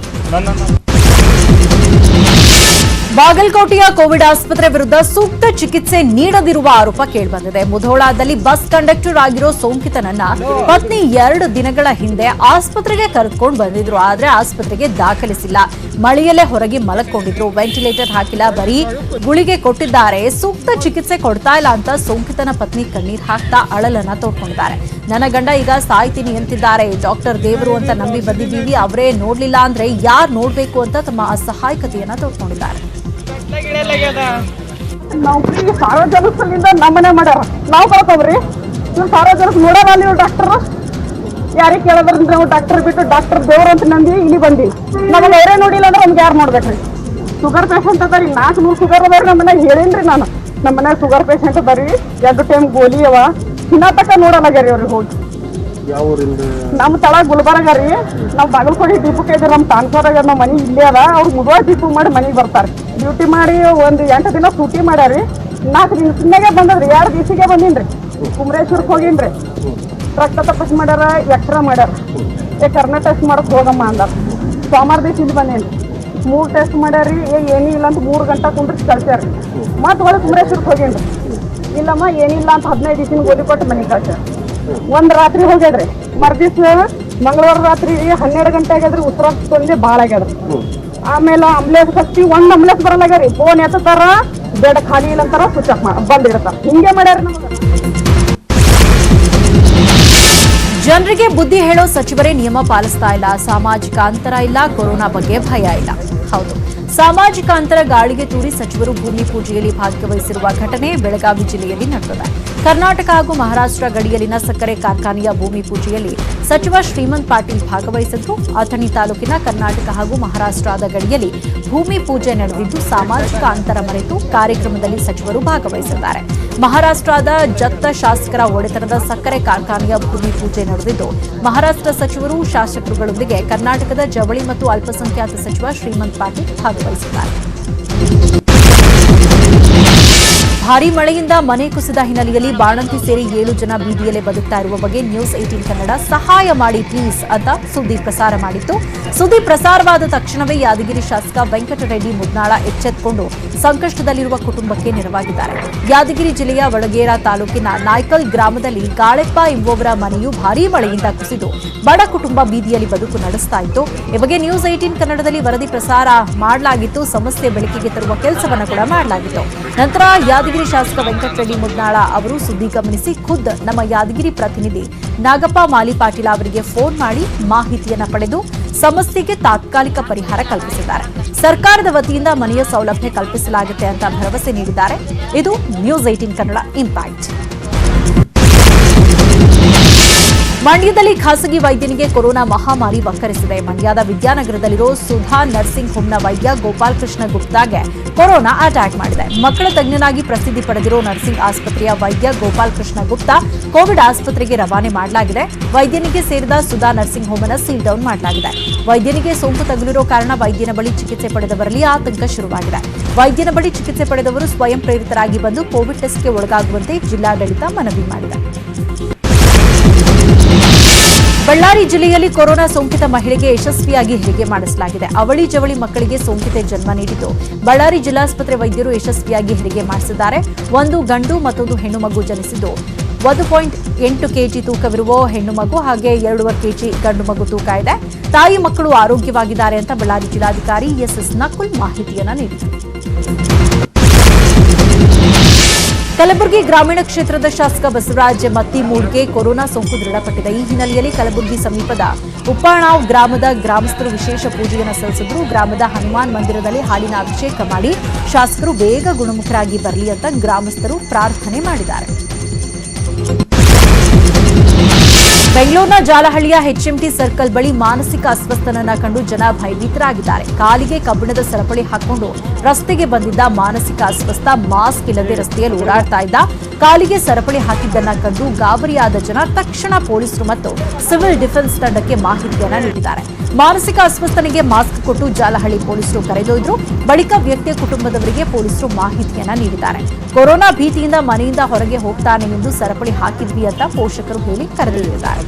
ಬಾಗಲಕೋಟೆಯ ಕೋವಿಡ್ ಆಸ್ಪತ್ರೆ ವಿರುದ್ಧ ಸೂಕ್ತ ಚಿಕಿತ್ಸೆ ನೀಡದಿರುವ ಆರೋಪ ಕೇಳಿಬಂದಿದೆ. ಮುಧೋಳದಲ್ಲಿ ಬಸ್ ಕಂಡಕ್ಟರ್ ಆಗಿರೋ ಸೋಂಕಿತನನ್ನ ಪತ್ನಿ 2 ದಿನಗಳ ಹಿಂದೆ ಆಸ್ಪತ್ರೆಗೆ ಕರೆದುಕೊಂಡು ಬಂದಿದ್ರು. ಆದ್ರೆ ಆಸ್ಪತ್ರೆಗೆ ದಾಖಲಿಸಿಲ್ಲ. ಮಳೆಯಲ್ಲೇ ಹೊರಗೆ ಮಲಕೊಂಡಿದ್ರು. ವೆಂಟಿಲೇಟರ್ ಹಾಕಿಲ್ಲ, ಬರೀ ಗುಳಿಗೆ ಕೊಟ್ಟಿದ್ದಾರೆ. ಸೂಕ್ತ ಚಿಕಿತ್ಸೆ ಕೊಡ್ತಾ ಇಲ್ಲ ಅಂತ ಸೋಂಕಿತನ ಪತ್ನಿ ಕಣ್ಣೀರ್ ಹಾಕ್ತಾ ಅಳಲನ್ನ ತೋಡ್ಕೊಂಡಿದ್ದಾರೆ. ನನ್ನ ಗಂಡ ಈಗ ಸಾಯ್ತೀನಿ ಅಂತಿದ್ದಾರೆ. ಡಾಕ್ಟರ್ ದೇವರು ಅಂತ ನಂಬಿ ಬಂದಿದ್ದೀವಿ, ಅವರೇ ನೋಡ್ಲಿಲ್ಲ ಅಂದ್ರೆ ಯಾರು ನೋಡ್ಬೇಕು ಅಂತ ತಮ್ಮ ಅಸಹಾಯಕತೆಯನ್ನ ತೋಡ್ಕೊಂಡಿದ್ದಾರೆ. ನೌಕರಿ ಸಾರ್ವಜನಿಕರಿಂದ ನಮ್ಮನೆ ಮಾಡ್ಯಾರ, ನಾವು ಕಳ್ಕೊಬ್ರಿ. ನೀವು ಸಾರ್ವಜನಿಕ ನೋಡೋಣ, ನೀವು ಡಾಕ್ಟರ್ ಯಾರಿಗೆ ಕೇಳೋದ್ರಿಂದ ನಾವು ಡಾಕ್ಟರ್ ಬಿಟ್ಟು ಡಾಕ್ಟರ್ ದೇವ್ರು ಅಂತ ನಂಬಿ ಇಲ್ಲಿ ಬಂದಿ. ನಮಗೆ ಅವರೇ ನೋಡಿಲ್ಲ ಅಂದ್ರೆ ನಮ್ಗೆ ಯಾರು ನೋಡ್ಬೇಕ್ರಿ? ಶುಗರ್ ಪೇಷಂಟ್ ಅದಾರಿ 400 ಶುಗರ್ ಅದಾರಿ ನಮ್ಮ ಮನ್ಯಾಗ ಹೇಳೇನ್ರಿ ನಾನು ನಮ್ಮ ಮನ್ಯಾಗ ಶುಗರ್ ಪೇಷಂಟ್ ಅದಾರಿ 2 ಟೈಮ್ ಗೋಲಿ ಅವ ಇನ್ನ ತಕ್ಕ ನೋಡಲ್ಲಾಗ್ಯಾರಿ ಅವ್ರಿಗೆ ಹೋಗಿ ನಮ್ಮ ತಳ ಗುಲ್ಬರ್ಗ ರೀ ನಾವು ಬಾಗಲಕೋಟೆ ಡಿಪೋಕ್ಕೆ ಇದ್ರಿ ನಮ್ಮ ತಾನ್ಕೋರಾಗ ನಮ್ಮ ಮನೆ ಇಲ್ಲೇ ಅದ ಅವ್ರು ಮುದುವ ಡಿಪೋ ಮಾಡಿ ಮನೆಗೆ ಬರ್ತಾರೆ ಡ್ಯೂಟಿ ಮಾಡಿ ಒಂದು 8 ದಿನ ಸೂಟಿ ಮಾಡ್ಯಾರಿ 4 ದಿವಸನಾಗೆ ಬಂದದ್ರಿ 2 ದಿವಸಿಗೆ ಬಂದೀನ್ರಿ ಕುಮ್ರೇಶ್ವರಕ್ಕೆ ಹೋಗಿನ್ರಿ ರಕ್ತ ತಪಾಸ್ ಮಾಡ್ಯಾರ ಎಕ್ಸ್ರಾ ಮಾಡ್ಯಾರ ಕರ್ನ ಟೆಸ್ಟ್ ಮಾಡಕ್ ಹೋಗಮ್ಮ ಅಂದಾರ ಸೋಮವಾರ ದಿವಸ ಇಲ್ಲಿ ಬಂದೇನ್ರಿ 3 ಟೆಸ್ಟ್ ಮಾಡ್ಯಾರಿ ಏನೂ ಇಲ್ಲ ಅಂತ 3 ಗಂಟೆ ಕುಂದ್ರಿಸಿ ಕಳ್ಸ್ಯಾರಿ ಮತ್ತೆ ಒಳಗೆ ಕುಮ್ರೇಶ್ವರಕ್ಕೆ ಹೋಗೇನ್ರಿ ಇಲ್ಲಮ್ಮ ಏನಿಲ್ಲ ಅಂತ 15 ದಿವಸ ಗೋಲಿ ಕೊಟ್ಟು ಮನೆಗೆ ಕಳ್ಸ್ಯಾರ ಒಂದ್ ರಾತ್ರಿ ಹೋಗ್ಯಾದ್ರಿ ಮರ್ದಿವ್ಸ ಮಂಗಳವಾರ ರಾತ್ರಿ 12 ಗಂಟೆ ಆಗ್ಯಾದ್ರಿ ಉತ್ತರ ತೊಂದ್ರೆ ಭಾಳ ಆಗ್ಯಾದ್ರಿ ಆಮೇಲೆ ಅಂಬ್ಲೆನ್ಸ್ ಹಚ್ಚಿ ಒಂದ್ ಅಂಬ್ಲೆನ್ಸ್ ಬರಲ್ಲಾಗ್ಯಾರಿ ಫೋನ್ ಎತ್ತಾರ ಬೆಡ್ ಖಾಲಿ ಇಲ್ಲ ಅಂತಾರ ಸ್ವಿಚ್ ಆಫ್ ಬಂದಿರ್ತಾರ ಹಿಂಗೆ ಮಾಡ್ಯಾರ ನಮ್ಗೆ ಜನರಿಗೆ ಬುದ್ಧಿ ಹೇಳೋ ಸಚಿವರೇ ನಿಯಮ ಪಾಲಿಸ್ತಾ ಇಲ್ಲ, ಸಾಮಾಜಿಕ ಅಂತರ ಇಲ್ಲ, ಕೊರೋನಾ ಬಗ್ಗೆ ಭಯ ಇಲ್ಲ. ಹೌದು, ಸಾಮಾಜಿಕ ಅಂತರ ಗಾಳಿಗೆ ತೂರಿ ಸಚಿವರು ಭೂಮಿ ಪೂಜೆಯಲ್ಲಿ ಭಾಗವಹಿಸಿರುವ ಘಟನೆ ಬೆಳಗಾವಿ ಜಿಲ್ಲೆಯಲ್ಲಿ ನಡೆದಿದೆ. ಕರ್ನಾಟಕ ಹಾಗೂ ಮಹಾರಾಷ್ಟ್ರ ಗಡಿಯಲ್ಲಿನ ಸಕ್ಕರೆ ಕಾರ್ಖಾನೆಯ ಭೂಮಿ ಪೂಜೆಯಲ್ಲಿ ಸಚಿವ ಶ್ರೀಮಂತ್ ಪಾಟೀಲ್ ಭಾಗವಹಿಸಿದ್ರು. ಅಥಣಿ ತಾಲೂಕಿನ ಕರ್ನಾಟಕ ಹಾಗೂ ಮಹಾರಾಷ್ಟ್ರದ ಗಡಿಯಲ್ಲಿ ಭೂಮಿ ಪೂಜೆ ನಡೆದಿದ್ದು ಸಾಮಾಜಿಕ ಅಂತರ ಮರೆತು ಕಾರ್ಯಕ್ರಮದಲ್ಲಿ ಸಚಿವರು ಭಾಗವಹಿಸಿದ್ದಾರೆ. ಮಹಾರಾಷ್ಟ್ರದ ಜತ್ತ ಶಾಸಕರ ಒಡೆತನದ ಸಕ್ಕರೆ ಕಾರ್ಖಾನೆಯ ಭೂಮಿ ಪೂಜೆ ನಡೆದಿದ್ದು ಮಹಾರಾಷ್ಟ್ರ ಸಚಿವರು ಶಾಸಕರುಗಳೊಂದಿಗೆ ಕರ್ನಾಟಕದ ಜವಳಿ ಮತ್ತು ಅಲ್ಪಸಂಖ್ಯಾತ ಸಚಿವ ಶ್ರೀಮಂತ್ ಪಾಟೀಲ್ ಭಾಗವಹಿಸಿದ್ದಾರೆ. ಭಾರೀ ಮಳೆಯಿಂದ ಮನೆ ಕುಸಿದ ಹಿನ್ನೆಲೆಯಲ್ಲಿ ಬಾಣಂತಿ ಸೇರಿ 7 ಜನ ಬೀದಿಯಲ್ಲೇ ಬದುಕ್ತಾ ಇರುವ ಬಗ್ಗೆ ನ್ಯೂಸ್ 18 ಕನ್ನಡ ಸಹಾಯ ಮಾಡಿ ಪ್ಲೀಸ್ ಅಂತ ಸುದ್ದಿ ಪ್ರಸಾರ ಮಾಡಿತ್ತು. ಸುದ್ದಿ ಪ್ರಸಾರವಾದ ತಕ್ಷಣವೇ ಯಾದಗಿರಿ ಶಾಸಕ ವೆಂಕಟರೆಡ್ಡಿ ಮುದ್ನಾಳ ಎಚ್ಚೆತ್ತುಕೊಂಡು ಸಂಕಷ್ಟದಲ್ಲಿರುವ ಕುಟುಂಬಕ್ಕೆ ನೆರವಾಗಿದ್ದಾರೆ. ಯಾದಗಿರಿ ಜಿಲ್ಲೆಯ ವಡಗೇರ ತಾಲೂಕಿನ ನಾಯ್ಕಲ್ ಗ್ರಾಮದಲ್ಲಿ ಗಾಳೆಪ್ಪ ಎಂಬುವವರ ಮನೆಯು ಭಾರೀ ಮಳೆಯಿಂದ ಕುಸಿದು ಬಡ ಕುಟುಂಬ ಬೀದಿಯಲ್ಲಿ ಬದುಕು ನಡೆಸ್ತಾ ಇತ್ತು. ಈ ಬಗ್ಗೆ ನ್ಯೂಸ್ 18 ಕನ್ನಡದಲ್ಲಿ ವರದಿ ಪ್ರಸಾರ ಮಾಡಲಾಗಿತ್ತು. ಸಮಸ್ಯೆ ಬೆಳಕಿಗೆ ತರುವ ಕೆಲಸವನ್ನು ಕೂಡ ಮಾಡಲಾಗಿತ್ತು. ನಂತರ ಯಾದಗಿರಿ ಶಾಸಕ ವೆಂಕಟರೆಡ್ಡಿ ಮುದ್ನಾಳ ಅವರು ಸುದ್ದಿ ಗಮನಿಸಿ ಖುದ್ ನಮ್ಮ ಯಾದಗಿರಿ ಪ್ರತಿನಿಧಿ ನಾಗಪ್ಪ ಮಾಲಿ ಪಾಟೀಲ ಅವರಿಗೆ ಫೋನ್ ಮಾಡಿ ಮಾಹಿತಿಯನ್ನ ಪಡೆದು ಸಮಸ್ಯೆಗೆ ತಾತ್ಕಾಲಿಕ ಪರಿಹಾರ ಕಲ್ಪಿಸಿದ್ದಾರೆ. ಸರ್ಕಾರದ ವತಿಯಿಂದ ಮನೆಯ ಸೌಲಭ್ಯ ಕಲ್ಪಿಸಲಾಗುತ್ತೆ ಅಂತ ಭರವಸೆ ನೀಡಿದ್ದಾರೆ. ಇದು ನ್ಯೂಸ್ 18 ಕನ್ನಡ ಇಂಪ್ಯಾಕ್ಟ್. ಮಂಡ್ಯದಲ್ಲಿ ಖಾಸಗಿ ವೈದ್ಯನಿಗೆ ಕೊರೋನಾ ಮಹಾಮಾರಿ ವಕ್ಕರಿಸಿದೆ. ಮಂಡ್ಯದ ವಿದ್ಯಾನಗರದಲ್ಲಿರೋ ಸುಧಾ ನರ್ಸಿಂಗ್ ಹೋಮ್ನ ವೈದ್ಯ ಗೋಪಾಲಕೃಷ್ಣ ಗುಪ್ತಾಗೆ ಕೊರೋನಾ ಅಟ್ಯಾಕ್ ಮಾಡಿದೆ. ಮಕ್ಕಳ ತಜ್ಞನಾಗಿ ಪ್ರಸಿದ್ಧಿ ಪಡೆದಿರೋ ನರ್ಸಿಂಗ್ ಆಸ್ಪತ್ರೆಯ ವೈದ್ಯ ಗೋಪಾಲಕೃಷ್ಣ ಗುಪ್ತಾ ಕೋವಿಡ್ ಆಸ್ಪತ್ರೆಗೆ ರವಾನೆ ಮಾಡಲಾಗಿದೆ. ವೈದ್ಯನಿಗೆ ಸೇರಿದ ಸುಧಾ ನರ್ಸಿಂಗ್ ಹೋಮ್ ಅನ್ನು ಸೀಲ್ ಡೌನ್ ಮಾಡಲಾಗಿದೆ. ವೈದ್ಯನಿಗೆ ಸೋಂಕು ತಗುಲಿರೋ ಕಾರಣ ವೈದ್ಯನ ಬಳಿ ಚಿಕಿತ್ಸೆ ಪಡೆದವರಲ್ಲಿ ಆತಂಕ ಶುರುವಾಗಿದೆ. ವೈದ್ಯನ ಬಳಿ ಚಿಕಿತ್ಸೆ ಪಡೆದವರು ಸ್ವಯಂ ಪ್ರೇರಿತರಾಗಿ ಬಂದು ಕೋವಿಡ್ ಟೆಸ್ಟ್ಗೆ ಒಳಗಾಗುವಂತೆ ಜಿಲ್ಲಾಡಳಿತ ಮನವಿ ಮಾಡಿದೆ. ಬಳ್ಳಾರಿ ಜಿಲ್ಲೆಯಲ್ಲಿ ಕೊರೋನಾ ಸೋಂಕಿತ ಮಹಿಳೆಗೆ ಯಶಸ್ವಿಯಾಗಿ ಹೆರಿಗೆ ಮಾಡಿಸಲಾಗಿದೆ. ಅವಳಿ ಜವಳಿ ಮಕ್ಕಳಿಗೆ ಸೋಂಕಿತ ಜನ್ಮ ನೀಡಿದ್ದು ಬಳ್ಳಾರಿ ಜಿಲ್ಲಾಸ್ಪತ್ರೆ ವೈದ್ಯರು ಯಶಸ್ವಿಯಾಗಿ ಹೆರಿಗೆ ಮಾಡಿಸಿದ್ದಾರೆ. ಒಂದು ಗಂಡು ಮತ್ತೊಂದು ಹೆಣ್ಣು ಮಗು ಜನಿಸಿದ್ದು 1.8 ಕೆಜಿ ತೂಕವಿರುವ ಹೆಣ್ಣು ಮಗು ಹಾಗೆ 2.5 ಕೆಜಿ ಗಂಡು ಮಗು ತೂಕ ಇದೆ. ತಾಯಿ ಮಕ್ಕಳು ಆರೋಗ್ಯವಾಗಿದ್ದಾರೆ ಅಂತ ಬಳ್ಳಾರಿ ಜಿಲ್ಲಾಧಿಕಾರಿ ಎಸ್ ನಕುಲ್ ಮಾಹಿತಿಯನ್ನ ನೀಡಿದರು. ಕಲಬುರಗಿ ಗ್ರಾಮೀಣ ಕ್ಷೇತ್ರದ ಶಾಸಕ ಬಸವರಾಜ ಮತ್ತಿಮೂಡ್ಗೆ ಕೊರೋನಾ ಸೋಂಕು ದೃಢಪಟ್ಟಿದೆ. ಈ ಹಿನ್ನೆಲೆಯಲ್ಲಿ ಕಲಬುರಗಿ ಸಮೀಪದ ಉಪ್ಪಾಣಾವ್ ಗ್ರಾಮದ ಗ್ರಾಮಸ್ಥರು ವಿಶೇಷ ಪೂಜೆಯನ್ನು ಸಲ್ಲಿಸಿದ್ರು. ಗ್ರಾಮದ ಹನುಮಾನ್ ಮಂದಿರದಲ್ಲಿ ಹಾಲಿನ ಅಭಿಷೇಕ ಮಾಡಿ ಶಾಸಕರು ಬೇಗ ಗುಣಮುಖರಾಗಿ ಬರಲಿ ಅಂತ ಗ್ರಾಮಸ್ಥರು ಪ್ರಾರ್ಥನೆ ಮಾಡಿದ್ದಾರೆ. ಬೆಂಗಳೂರಿನ ಜಾಲಹಳ್ಳಿಯ HMT ಸರ್ಕಲ್ ಬಳಿ ಮಾನಸಿಕ ಅಸ್ವಸ್ಥನನ್ನ ಕಂಡು ಜನ ಭಯಭೀತರಾಗಿದ್ದಾರೆ. ಕಾಲಿಗೆ ಕಬ್ಬಿಣದ ಸರಪಳಿ ಹಾಕೊಂಡು ರಸ್ತೆಗೆ ಬಂದಿದ್ದ ಮಾನಸಿಕ ಅಸ್ವಸ್ಥ ಮಾಸ್ಕ್ ಇಲ್ಲದೆ ರಸ್ತೆಯಲ್ಲಿ ಓಡಾಡ್ತಾ ಇದ್ದ. ಕಾಲಿಗೆ ಸರಪಳಿ ಹಾಕಿದ್ದನ್ನ ಕಂಡು ಗಾಬರಿಯಾದ ಜನ ತಕ್ಷಣ ಪೊಲೀಸರು ಮತ್ತು ಸಿವಿಲ್ ಡಿಫೆನ್ಸ್ ತಂಡಕ್ಕೆ ಮಾಹಿತಿಯನ್ನ ನೀಡಿದ್ದಾರೆ. ಮಾನಸಿಕ ಅಸ್ವಸ್ಥನಿಗೆ ಮಾಸ್ಕ್ ಕೊಟ್ಟು ಜಾಲಹಳ್ಳಿ ಪೊಲೀಸರು ಕರೆದೊಯ್ದರು. ಬಳಿಕ ವ್ಯಕ್ತಿಯ ಕುಟುಂಬದವರಿಗೆ ಪೊಲೀಸರು ಮಾಹಿತಿಯನ್ನ ನೀಡಿದ್ದಾರೆ. ಕೊರೋನಾ ಭೀತಿಯಿಂದ ಮನೆಯಿಂದ ಹೊರಗೆ ಹೋಗ್ತಾನೆ ಎಂದು ಸರಪಳಿ ಹಾಕಿದ್ವಿ ಅಂತ ಪೋಷಕರು ಹೇಳಿ ಕರೆದೊಯ್ದಿದ್ದಾರೆ.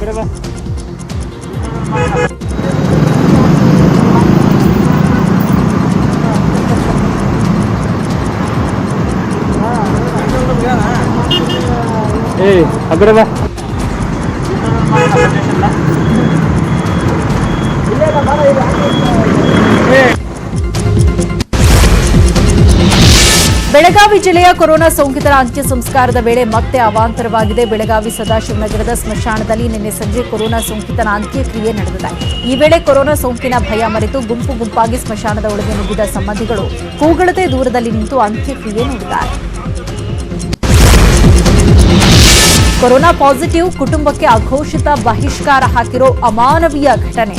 ಬೆಳಗಾವಿ ಜಿಲ್ಲೆಯ ಕೊರೋನಾ ಸೋಂಕಿತರ ಅಂತ್ಯ ಸಂಸ್ಕಾರದ ವೇಳೆ ಮತ್ತೆ ಅವಾಂತರವಾಗಿದೆ. ಬೆಳಗಾವಿ ಸದಾಶಿವನಗರದ ಸ್ಮಶಾನದಲ್ಲಿ ನಿನ್ನೆ ಸಂಜೆ ಕೊರೋನಾ ಸೋಂಕಿತನ ಅಂತ್ಯಕ್ರಿಯೆ ನಡೆದಿದೆ. ಈ ವೇಳೆ ಕೊರೋನಾ ಸೋಂಕಿನ ಭಯ ಮರೆತು ಗುಂಪು ಗುಂಪಾಗಿ ಸ್ಮಶಾನದ ಒಳಗೆ ನುಗ್ಗಿದ ಸಂಬಂಧಿಗಳು ಕೂಗಳತೆ ದೂರದಲ್ಲಿ ನಿಂತು ಅಂತ್ಯಕ್ರಿಯೆ ನೀಡಿದ್ದಾರೆ. ಕೊರೋನಾ ಪಾಸಿಟಿವ್ ಕುಟುಂಬಕ್ಕೆ ಅಘೋಷಿತ ಬಹಿಷ್ಕಾರ ಹಾಕಿರೋ ಅಮಾನವೀಯ ಘಟನೆ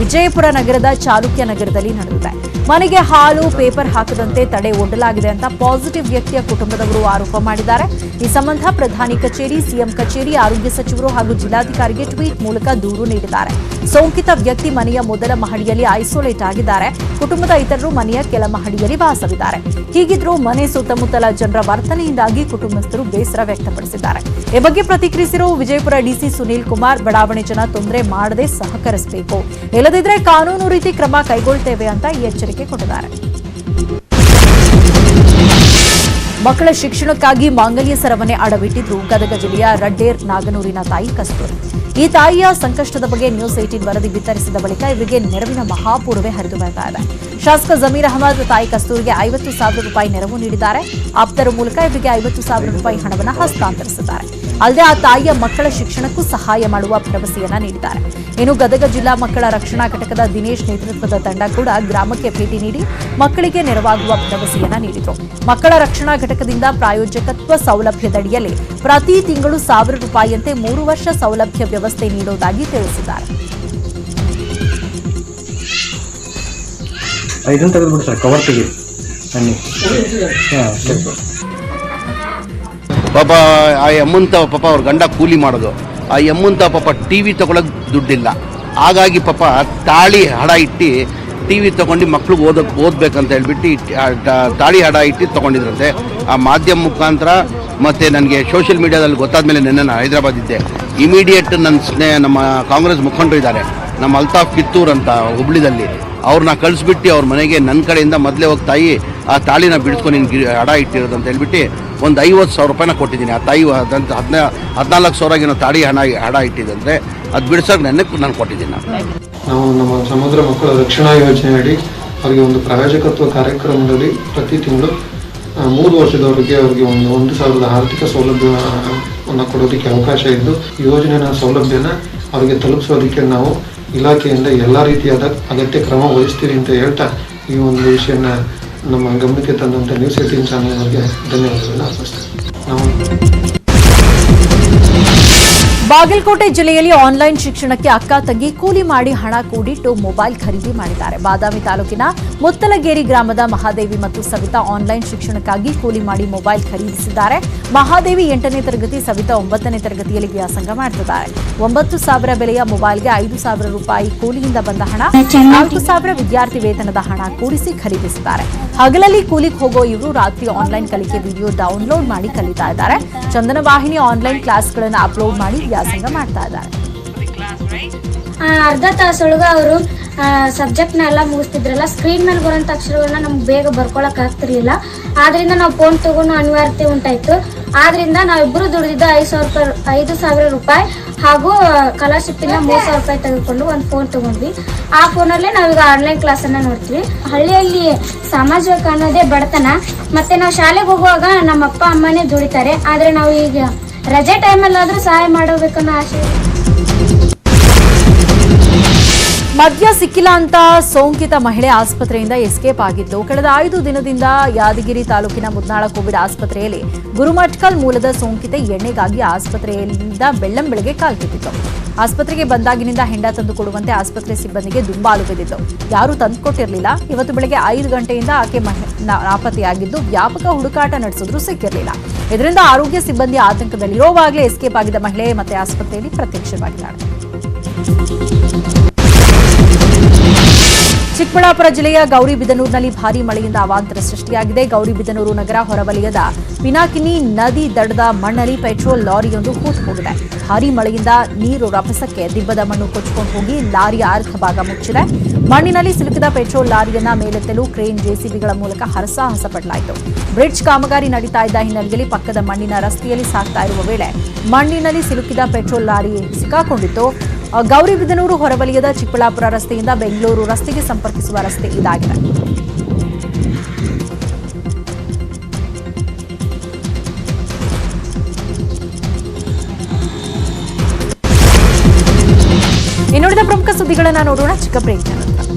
ವಿಜಯಪುರ ನಗರದ ಚಾಲುಕ್ಯ ನಗರದಲ್ಲಿ ನಡೆದಿದೆ. ಮನೆಗೆ ಹಾಲು ಪೇಪರ್ ಹಾಕದಂತೆ ತಡೆ ಒಡ್ಡಲಾಗಿದೆ ಅಂತ ಪಾಸಿಟಿವ್ ವ್ಯಕ್ತಿಯ ಕುಟುಂಬದವರು ಆರೋಪ ಮಾಡಿದ್ದಾರೆ. ಈ ಸಂಬಂಧ ಪ್ರಧಾನಿ ಕಚೇರಿ, ಸಿಎಂ ಕಚೇರಿ, ಆರೋಗ್ಯ ಸಚಿವರು ಹಾಗೂ ಜಿಲ್ಲಾಧಿಕಾರಿಗೆ ಟ್ವೀಟ್ ಮೂಲಕ ದೂರು ನೀಡಿದ್ದಾರೆ. ಸೋಂಕಿತ ವ್ಯಕ್ತಿ ಮನೆಯ ಮೊದಲ ಮಹಡಿಯಲ್ಲಿ ಐಸೋಲೇಟ್ ಆಗಿದ್ದಾರೆ. ಕುಟುಂಬದ ಇತರರು ಮನೆಯ ಕೆಳ ಮಹಡಿಯಲ್ಲಿ ವಾಸವಿದ್ದಾರೆ. ಹೀಗಿದ್ರೂ ಮನೆ ಸುತ್ತಮುತ್ತಲ ಜನರ ವರ್ತನೆಯಿಂದಾಗಿ ಕುಟುಂಬಸ್ಥರು ಬೇಸರ ವ್ಯಕ್ತಪಡಿಸಿದ್ದಾರೆ. ಈ ಬಗ್ಗೆ ಪ್ರತಿಕ್ರಿಯಿಸಿರುವ ವಿಜಯಪುರ ಡಿಸಿ ಸುನೀಲ್ ಕುಮಾರ್, ಬಡಾವಣೆ ಜನ ತೊಂದರೆ ಮಾಡದೆ ಸಹಕರಿಸಬೇಕು, ಇಲ್ಲದಿದ್ರೆ ಕಾನೂನು ರೀತಿ ಕ್ರಮ ಕೈಗೊಳ್ತೇವೆ ಅಂತ ಎಚ್ಚರಿಕೆ ಕೊಟ್ಟಿದ್ದಾರೆ. ಮಕ್ಕಳ ಶಿಕ್ಷಣಕ್ಕಾಗಿ ಮಾಂಗಲ್ಯ ಸರವನೆ ಅಡವಿಟ್ಟಿದ್ರು ಗದಗ ಜಿಲ್ಲೆಯ ರಡ್ಡೇರ್ ನಾಗನೂರಿನ ತಾಯಿ ಕಸ್ತೂರಿ. ಈ ತಾಯಿಯ ಸಂಕಷ್ಟದ ಬಗ್ಗೆ ನ್ಯೂಸ್ 18 ವರದಿ ಬಿತ್ತರಿಸಿದ ಬಳಿಕ ಇವರಿಗೆ ನೆರವಿನ ಮಹಾಪೂರವೇ ಹರಿದು ಬರ್ತಾ ಇದೆ. ಶಾಸಕ ಜಮೀರ್ ಅಹಮದ್ ತಾಯಿ ಕಸ್ತೂರಿಗೆ 50,000 ರೂಪಾಯಿ ನೆರವು ನೀಡಿದ್ದಾರೆ. ಆಪ್ತರ ಮೂಲಕ ಇವರಿಗೆ 50,000 ರೂಪಾಯಿ ಹಣವನ್ನು ಹಸ್ತಾಂತರಿಸಿದ್ದಾರೆ. ಅಲ್ಲದೆ ಆ ತಾಯಿಯ ಮಕ್ಕಳ ಶಿಕ್ಷಣಕ್ಕೂ ಸಹಾಯ ಮಾಡುವ ಭರವಸೆಯನ್ನ ನೀಡಿದ್ದಾರೆ. ಇನ್ನು ಗದಗ ಜಿಲ್ಲಾ ಮಕ್ಕಳ ರಕ್ಷಣಾ ಘಟಕದ ದಿನೇಶ್ ನೇತೃತ್ವದ ತಂಡ ಕೂಡ ಗ್ರಾಮಕ್ಕೆ ಭೇಟಿ ನೀಡಿ ಮಕ್ಕಳಿಗೆ ನೆರವಾಗುವ ಭರವಸೆಯನ್ನ ನೀಡಿದರು. ಮಕ್ಕಳ ರಕ್ಷಣಾ ಘಟಕದಿಂದ ಪ್ರಾಯೋಜಕತ್ವ ಸೌಲಭ್ಯದಡಿಯಲ್ಲಿ ಪ್ರತಿ ತಿಂಗಳು 1,000 ರೂಪಾಯಿಯಂತೆ 3 ವರ್ಷ ಸೌಲಭ್ಯ ವ್ಯವಸ್ಥೆ ನೀಡುವುದಾಗಿ ತಿಳಿಸಿದ್ದಾರೆ. ಪಾಪ ಆ ಅಮ್ಮಂತ ಪಾಪ ಅವ್ರ ಗಂಡ ಕೂಲಿ ಮಾಡೋದು, ಆ ಅಮ್ಮಂತ ಪಾಪ TV ತಗೊಳಕ್ ದುಡ್ಡಿಲ್ಲ. ಹಾಗಾಗಿ ಪಾಪ ತಾಳಿ ಹಡ ಇಟ್ಟು TV ತಗೊಂಡು ಮಕ್ಳಿಗೆ ಓದ್ಬೇಕಂತ ಹೇಳ್ಬಿಟ್ಟು ತಾಳಿ ಹಡ ಇಟ್ಟು ತಗೊಂಡಿದ್ರಂತೆ. ಆ ಮಾಧ್ಯಮ ಮುಖಾಂತರ ಮತ್ತು ನನಗೆ ಸೋಷಿಯಲ್ ಮೀಡಿಯಾದಲ್ಲಿ ಗೊತ್ತಾದ್ಮೇಲೆ ನಿನ್ನೆ ನಾನು ಹೈದರಾಬಾದ್ ಇದ್ದೆ. ಇಮಿಡಿಯೇಟ್ ನಮ್ಮ ಕಾಂಗ್ರೆಸ್ ಮುಖಂಡರು ಇದ್ದಾರೆ, ನಮ್ಮ ಅಲ್ತಾಫ್ ಕಿತ್ತೂರ್ ಅಂತ ಹುಬ್ಳಿದಲ್ಲಿ, ಅವ್ರನ್ನ ಕಳಿಸ್ಬಿಟ್ಟು ಅವ್ರ ಮನೆಗೆ ನನ್ನ ಕಡೆಯಿಂದ ಮೊದಲೇ ಹೋಗಿ ತಾಯಿ ಆ ತಾಳಿನ ಬಿಡಿಸ್ಕೊಂಡು ನಿನ್ಗೆ ಹಡ ಇಟ್ಟಿರೋದು ಅಂತ ಹೇಳ್ಬಿಟ್ಟು ಒಂದು 50,000 ರೂಪಾಯಿನ ಕೊಟ್ಟಿದ್ದೀನಿ. ಆ ತಾಯಿ 14,000 ತಾಳಿ ಹಡ ಇಟ್ಟಿದ್ದಂತೆ, ಅದು ಬಿಡಿಸೋಕೆ ನಾನು ಕೊಟ್ಟಿದ್ದೀನಿ. ನಾವು ನಮ್ಮ ಸಮಗ್ರ ಮಕ್ಕಳ ರಕ್ಷಣಾ ಯೋಜನೆ ಅಡಿ ಅವರಿಗೆ ಒಂದು ಪ್ರಾಯೋಜಕತ್ವ ಕಾರ್ಯಕ್ರಮದಲ್ಲಿ ಪ್ರತಿ ತಿಂಗಳು 3 ವರ್ಷದವರೆಗೆ ಅವರಿಗೆ ಒಂದು 1,000 ಆರ್ಥಿಕ ಸೌಲಭ್ಯವನ್ನು ಕೊಡೋದಕ್ಕೆ ಅವಕಾಶ ಇದ್ದು, ಯೋಜನೆಯ ಸೌಲಭ್ಯನ ಅವರಿಗೆ ತಲುಪಿಸೋದಕ್ಕೆ ನಾವು ಇಲಾಖೆಯಿಂದ ಎಲ್ಲ ರೀತಿಯಾದ ಅಗತ್ಯ ಕ್ರಮ ವಹಿಸ್ತೀವಿ ಅಂತ ಹೇಳ್ತಾ ಈ ಒಂದು ವಿಷಯನ ನಮ್ಮ ಗಮನಕ್ಕೆ ತಂದಂಥ ನ್ಯೂಸ್ 18 ಚಾನೆಲ್ ಅವರಿಗೆ ಧನ್ಯವಾದಗಳನ್ನು ಅರ್ಪಿಸ್ತೇನೆ. ಬಾಗಲಕೋಟೆ ಜಿಲ್ಲೆಯಲ್ಲಿ ಆನ್ಲೈನ್ ಶಿಕ್ಷಣಕ್ಕೆ ಅಕ್ಕ ತಂಗಿ ಕೂಲಿ ಮಾಡಿ ಹಣ ಕೂಡಿಟ್ಟು ಮೊಬೈಲ್ ಖರೀದಿ ಮಾಡಿದ್ದಾರೆ. ಬಾದಾಮಿ ತಾಲೂಕಿನ ಮುತ್ತಲಗೇರಿ ಗ್ರಾಮದ ಮಹಾದೇವಿ ಮತ್ತು ಸವಿತಾ ಆನ್ಲೈನ್ ಶಿಕ್ಷಣಕ್ಕಾಗಿ ಕೂಲಿ ಮಾಡಿ ಮೊಬೈಲ್ ಖರೀದಿಸಿದ್ದಾರೆ. ಮಹಾದೇವಿ 8ನೇ ತರಗತಿ, ಸವಿತಾ 9ನೇ ತರಗತಿಯಲ್ಲಿ ವ್ಯಾಸಂಗ ಮಾಡುತ್ತಿದ್ದಾರೆ. 9,000 ಬೆಲೆಯ ಮೊಬೈಲ್ಗೆ 5,000 ರೂಪಾಯಿ ಕೂಲಿಯಿಂದ ಬಂದ ಹಣ, 4,000 ವಿದ್ಯಾರ್ಥಿ ವೇತನದ ಹಣ ಕೂಡಿಸಿ ಖರೀದಿಸಿದ್ದಾರೆ. ಹಗಲಲ್ಲಿ ಕೂಲಿಗೆ ಹೋಗೋ ಇವರು ರಾತ್ರಿ ಆನ್ಲೈನ್ ಕಲಿಕೆ ವಿಡಿಯೋ ಡೌನ್ಲೋಡ್ ಮಾಡಿ ಕಲಿತಾ ಇದ್ದಾರೆ. ಚಂದನ ವಾಹಿನಿ ಆನ್ಲೈನ್ ಕ್ಲಾಸ್ಗಳನ್ನು ಅಪ್ಲೋಡ್ ಮಾಡಿ ವ್ಯಾಸಂಗ ಮಾಡ್ತಾ ಇದ್ದಾರೆ. ಅರ್ಧ ತಾಸೊಳಗ ಅವರು ಸಬ್ಜೆಕ್ಟ್ನ ಎಲ್ಲ ಮುಗಿಸ್ತಿದ್ರಲ್ಲ, ಸ್ಕ್ರೀನ್ ಮೇಲೆ ಬರೋಂಥ ಅಕ್ಷರಗಳನ್ನ ನಮ್ಗೆ ಬೇಗ ಬರ್ಕೊಳಕ್ ಆಗ್ತಿರ್ಲಿಲ್ಲ. ಆದ್ರಿಂದ ನಾವು ಫೋನ್ ತಗೊಂಡು ಅನಿವಾರ್ಯತೆ ಉಂಟಾಯ್ತು. ಆದ್ರಿಂದ ನಾವಿಬ್ಬರು ದುಡಿದಿದ್ದ 5,000 ರೂಪಾಯಿ ಹಾಗೂ ಸ್ಕಾಲರ್ಶಿಪ್ಪಿಂದ 3,000 ರೂಪಾಯಿ ತೆಗೆದುಕೊಂಡು ಒಂದು ಫೋನ್ ತಗೊಂಡ್ವಿ. ಆ ಫೋನಲ್ಲೇ ನಾವೀಗ ಆನ್ಲೈನ್ ಕ್ಲಾಸನ್ನು ನೋಡ್ತೀವಿ. ಹಳ್ಳಿಯಲ್ಲಿ ಸಾಮಾಜಿಕ ಅನ್ನೋದೇ ಬಡತನ. ಮತ್ತೆ ನಾವು ಶಾಲೆಗೆ ಹೋಗುವಾಗ ನಮ್ಮ ಅಪ್ಪ ಅಮ್ಮನೇ ದುಡಿತಾರೆ, ಆದರೆ ನಾವು ಈಗ ರಜೆ ಟೈಮಲ್ಲಾದರೂ ಸಹಾಯ ಮಾಡಬೇಕನ್ನೋ ಆಸೆ. ಮದ್ಯ ಸಿಕ್ಕಿಲ್ಲ ಅಂತ ಸೋಂಕಿತ ಮಹಿಳೆ ಆಸ್ಪತ್ರೆಯಿಂದ ಎಸ್ಕೇಪ್ ಆಗಿದ್ದು, ಕಳೆದ 5 ದಿನದಿಂದ ಯಾದಗಿರಿ ತಾಲೂಕಿನ ಮುದ್ನಾಳ ಕೋವಿಡ್ ಆಸ್ಪತ್ರೆಯಲ್ಲಿ ಗುರುಮಠಕಲ್ ಮೂಲದ ಸೋಂಕಿತೆ ಎಣ್ಣೆಗಾಗಿ ಆಸ್ಪತ್ರೆಯಿಂದ ಬೆಳ್ಳಂಬೆಳಗ್ಗೆ ಕಾಲ್ಕಿತ್ತಿತ್ತು. ಆಸ್ಪತ್ರೆಗೆ ಬಂದಾಗಿನಿಂದ ಹೆಂಡ ತಂದು ಕೊಡುವಂತೆ ಆಸ್ಪತ್ರೆ ಸಿಬ್ಬಂದಿಗೆ ದುಂಬಾಲು ಬಿದ್ದಿತ್ತು. ಯಾರೂ ತಂದುಕೊಟ್ಟಿರಲಿಲ್ಲ. ಇವತ್ತು ಬೆಳಗ್ಗೆ 5 ಗಂಟೆಯಿಂದ ಆಕೆ ನಾಪತ್ತೆಯಾಗಿದ್ದು, ವ್ಯಾಪಕ ಹುಡುಕಾಟ ನಡೆಸಿದ್ರೂ ಸಿಕ್ಕಿರಲಿಲ್ಲ. ಇದರಿಂದ ಆರೋಗ್ಯ ಸಿಬ್ಬಂದಿ ಆತಂಕದಲ್ಲಿರುವಾಗಲೇ ಎಸ್ಕೇಪ್ ಆಗಿದ್ದ ಮಹಿಳೆ ಮತ್ತೆ ಆಸ್ಪತ್ರೆಯಲ್ಲಿ ಪ್ರತ್ಯಕ್ಷವಾಗಿದ್ದಾಳೆ. ಚಿಕ್ಕಬಳ್ಳಾಪುರ ಜಿಲ್ಲೆಯ ಗೌರಿಬಿದನೂರಿನಲ್ಲಿ ಭಾರೀ ಮಳೆಯಿಂದ ಅವಾಂತರ ಸೃಷ್ಟಿಯಾಗಿದೆ. ಗೌರಿಬಿದನೂರು ನಗರ ಹೊರವಲಯದ ಪಿನಾಕಿನಿ ನದಿ ದಡದ ಮಣ್ಣಲ್ಲಿ ಪೆಟ್ರೋಲ್ ಲಾರಿಯೊಂದು ಹೂತು ಹೋಗಿದೆ. ಭಾರೀ ಮಳೆಯಿಂದ ನೀರು ರಭಸಕ್ಕೆ ದಿಬ್ಬದ ಮಣ್ಣು ಕೊಚ್ಚಿಕೊಂಡು ಹೋಗಿ ಲಾರಿಯ ಅರ್ಧ ಭಾಗ ಮುಚ್ಚಿದೆ. ಮಣ್ಣಿನಲ್ಲಿ ಸಿಲುಕಿದ ಪೆಟ್ರೋಲ್ ಲಾರಿಯನ್ನ ಮೇಲೆತ್ತಲು ಕ್ರೇನ್ ಜೆಸಿಬಿಗಳ ಮೂಲಕ ಹರಸಾಹಸ ಪಡಲಾಯಿತು. ಬ್ರಿಡ್ಜ್ ಕಾಮಗಾರಿ ನಡೀತಾ ಇದ್ದ ಹಿನ್ನೆಲೆಯಲ್ಲಿ ಪಕ್ಕದ ಮಣ್ಣಿನ ರಸ್ತೆಯಲ್ಲಿ ಸಾಗ್ತಾ ಇರುವ ವೇಳೆ ಮಣ್ಣಿನಲ್ಲಿ ಸಿಲುಕಿದ ಪೆಟ್ರೋಲ್ ಲಾರಿ ಸಿಕ್ಕಾಕೊಂಡಿತ್ತು. ಗೌರಿಬಿದನೂರು ಹೊರವಲಯದ ಚಿಕ್ಕಬಳ್ಳಾಪುರ ರಸ್ತೆಯಿಂದ ಬೆಂಗಳೂರು ರಸ್ತೆಗೆ ಸಂಪರ್ಕಿಸುವ ರಸ್ತೆ ಇದಾಗಿದೆ. ಇನ್ನುಳಿದ ಪ್ರಮುಖ ಸುದ್ದಿಗಳನ್ನು ನೋಡೋಣ ಚಿಕ್ಕ ಬ್ರೇಕ್ ನಂತರ.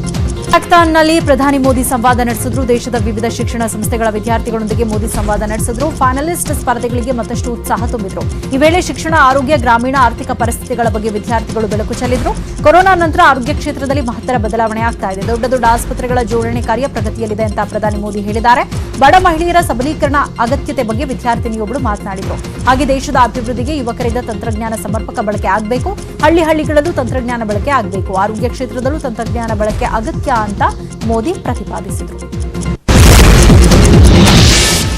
ಪಾಕಿಸ್ತಾನ್ನಲ್ಲಿ ಪ್ರಧಾನಿ ಮೋದಿ ಸಂವಾದ ನಡೆಸಿದ್ರು. ದೇಶದ ವಿವಿಧ ಶಿಕ್ಷಣ ಸಂಸ್ಥೆಗಳ ವಿದ್ಯಾರ್ಥಿಗಳೊಂದಿಗೆ ಮೋದಿ ಸಂವಾದ ನಡೆಸಿದ್ರು. ಫೈನಲಿಸ್ಟ್ ಸ್ಪರ್ಧೆಗಳಿಗೆ ಮತ್ತಷ್ಟು ಉತ್ಸಾಹ ತುಂಬಿದ್ರು. ಈ ವೇಳೆ ಶಿಕ್ಷಣ, ಆರೋಗ್ಯ, ಗ್ರಾಮೀಣ ಆರ್ಥಿಕ ಪರಿಸ್ಥಿತಿಗಳ ಬಗ್ಗೆ ವಿದ್ಯಾರ್ಥಿಗಳು ಬೆಳಕು ಚೆಲ್ಲಿದ್ರು. ಕೊರೋನಾ ನಂತರ ಆರೋಗ್ಯ ಕ್ಷೇತ್ರದಲ್ಲಿ ಮಹತ್ತರ ಬದಲಾವಣೆ ಆಗ್ತಾ ಇದೆ. ದೊಡ್ಡ ದೊಡ್ಡ ಆಸ್ಪತ್ರೆಗಳ ಜೋಡಣೆ ಕಾರ್ಯ ಪ್ರಗತಿಯಲ್ಲಿದೆ ಅಂತ ಪ್ರಧಾನಿ ಮೋದಿ ಹೇಳಿದ್ದಾರೆ. ಬಡ ಮಹಿಳೆಯರ ಸಬಲೀಕರಣ ಅಗತ್ಯತೆ ಬಗ್ಗೆ ವಿದ್ಯಾರ್ಥಿನಿಯೊಬ್ಬರು ಮಾತನಾಡಿದರು. ಹಾಗೆ ದೇಶದ ಅಭಿವೃದ್ಧಿಗೆ ಯುವಕರಿಂದ ತಂತ್ರಜ್ಞಾನ ಸಮರ್ಪಕ ಬಳಕೆ ಆಗಬೇಕು. ಹಳ್ಳಿಗಳಲ್ಲೂ ತಂತ್ರಜ್ಞಾನ ಬಳಕೆ ಆಗಬೇಕು. ಆರೋಗ್ಯ ಕ್ಷೇತ್ರದಲ್ಲೂ ತಂತ್ರಜ್ಞಾನ ಬಳಕೆ ಅಗತ್ಯ ಅಂತ ಮೋದಿ ಪ್ರತಿಪಾದಿಸಿದರು.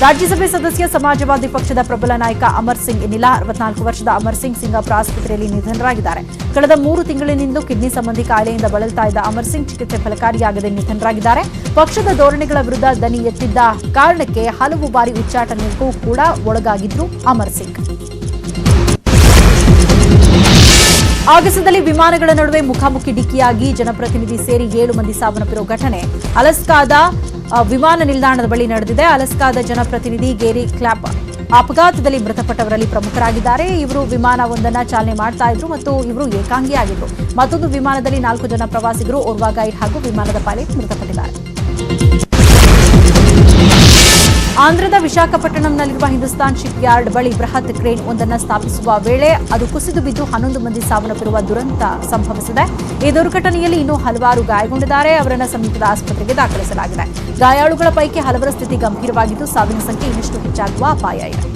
ರಾಜ್ಯಸಭೆ ಸದಸ್ಯ ಸಮಾಜವಾದಿ ಪಕ್ಷದ ಪ್ರಬಲ ನಾಯಕ ಅಮರ್ ಸಿಂಗ್ ಇನ್ನಿಲ್ಲ. 64 ವರ್ಷದ ಅಮರ್ ಸಿಂಗ್ ಸಿಂಗಾಪುರ ಆಸ್ಪತ್ರೆಯಲ್ಲಿ ನಿಧನರಾಗಿದ್ದಾರೆ. ಕಳೆದ 3 ತಿಂಗಳಿನಿಂದ ಕಿಡ್ನಿ ಸಂಬಂಧಿ ಕಾಯಿಲೆಯಿಂದ ಬಳಲ್ತಾ ಇದ್ದ ಅಮರ್ ಸಿಂಗ್ ಚಿಕಿತ್ಸೆ ಫಲಕಾರಿಯಾಗದೆ ನಿಧನರಾಗಿದ್ದಾರೆ. ಪಕ್ಷದ ಧೋರಣೆಗಳ ವಿರುದ್ಧ ದನಿ ಎತ್ತಿದ್ದ ಕಾರಣಕ್ಕೆ ಹಲವು ಬಾರಿ ಉಚ್ಚಾಟನೆಗೂ ಕೂಡ ಒಳಗಾಗಿದ್ರು ಅಮರ್ ಸಿಂಗ್. ಆಗಸದಲ್ಲಿ ವಿಮಾನಗಳ ನಡುವೆ ಮುಖಾಮುಖಿ ಡಿಕ್ಕಿಯಾಗಿ ಜನಪ್ರತಿನಿಧಿ ಸೇರಿ 7 ಮಂದಿ ಸಾವನ್ನಪ್ಪಿರುವ ಘಟನೆ ಅಲಸ್ಕಾದ ವಿಮಾನ ನಿಲ್ದಾಣದ ಬಳಿ ನಡೆದಿದೆ. ಅಲಸ್ಕಾದ ಜನಪ್ರತಿನಿಧಿ ಗೇರಿ ಕ್ಲಾಪ್ ಅಪಘಾತದಲ್ಲಿ ಮೃತಪಟ್ಟವರಲ್ಲಿ ಪ್ರಮುಖರಾಗಿದ್ದಾರೆ. ಇವರು ವಿಮಾನವೊಂದನ್ನ ಚಾಲನೆ ಮಾಡ್ತಾ ಇದ್ರು ಮತ್ತು ಇವರು ಏಕಾಂಗಿಯಾಗಿದ್ರು. ಮತ್ತೊಂದು ವಿಮಾನದಲ್ಲಿ 4 ಜನ ಪ್ರವಾಸಿಗರು, ಓರ್ವ ಗೈಡ್ ಹಾಗೂ ವಿಮಾನದ ಪೈಲಟ್ ಮೃತಪಟ್ಟಿದ್ದಾರೆ. ಆಂಧ್ರದ ವಿಶಾಖಪಟ್ಟಣಂನಲ್ಲಿರುವ ಹಿಂದೂಸ್ತಾನ್ ಶಿಪ್ ಯಾರ್ಡ್ ಬಳಿ ಬೃಹತ್ ಕ್ರೇನ್ ಒಂದನ್ನು ಸ್ಥಾಪಿಸುವ ವೇಳೆ ಅದು ಕುಸಿದು ಬಿದ್ದು 11 ಮಂದಿ ಸಾವನ್ನಪ್ಪಿರುವ ದುರಂತ ಸಂಭವಿಸಿದೆ. ಈ ದುರ್ಘಟನೆಯಲ್ಲಿ ಇನ್ನೂ ಹಲವಾರು ಗಾಯಗೊಂಡಿದ್ದಾರೆ. ಅವರನ್ನು ಸಮೀಪದ ಆಸ್ಪತ್ರೆಗೆ ದಾಖಲಿಸಲಾಗಿದೆ. ಗಾಯಾಳುಗಳ ಪೈಕಿ ಹಲವರ ಸ್ಥಿತಿ ಗಂಭೀರವಾಗಿದ್ದು ಸಾವಿನ ಸಂಖ್ಯೆ ಇನ್ನಷ್ಟು ಹೆಚ್ಚಾಗುವ ಅಪಾಯ ಇದೆ.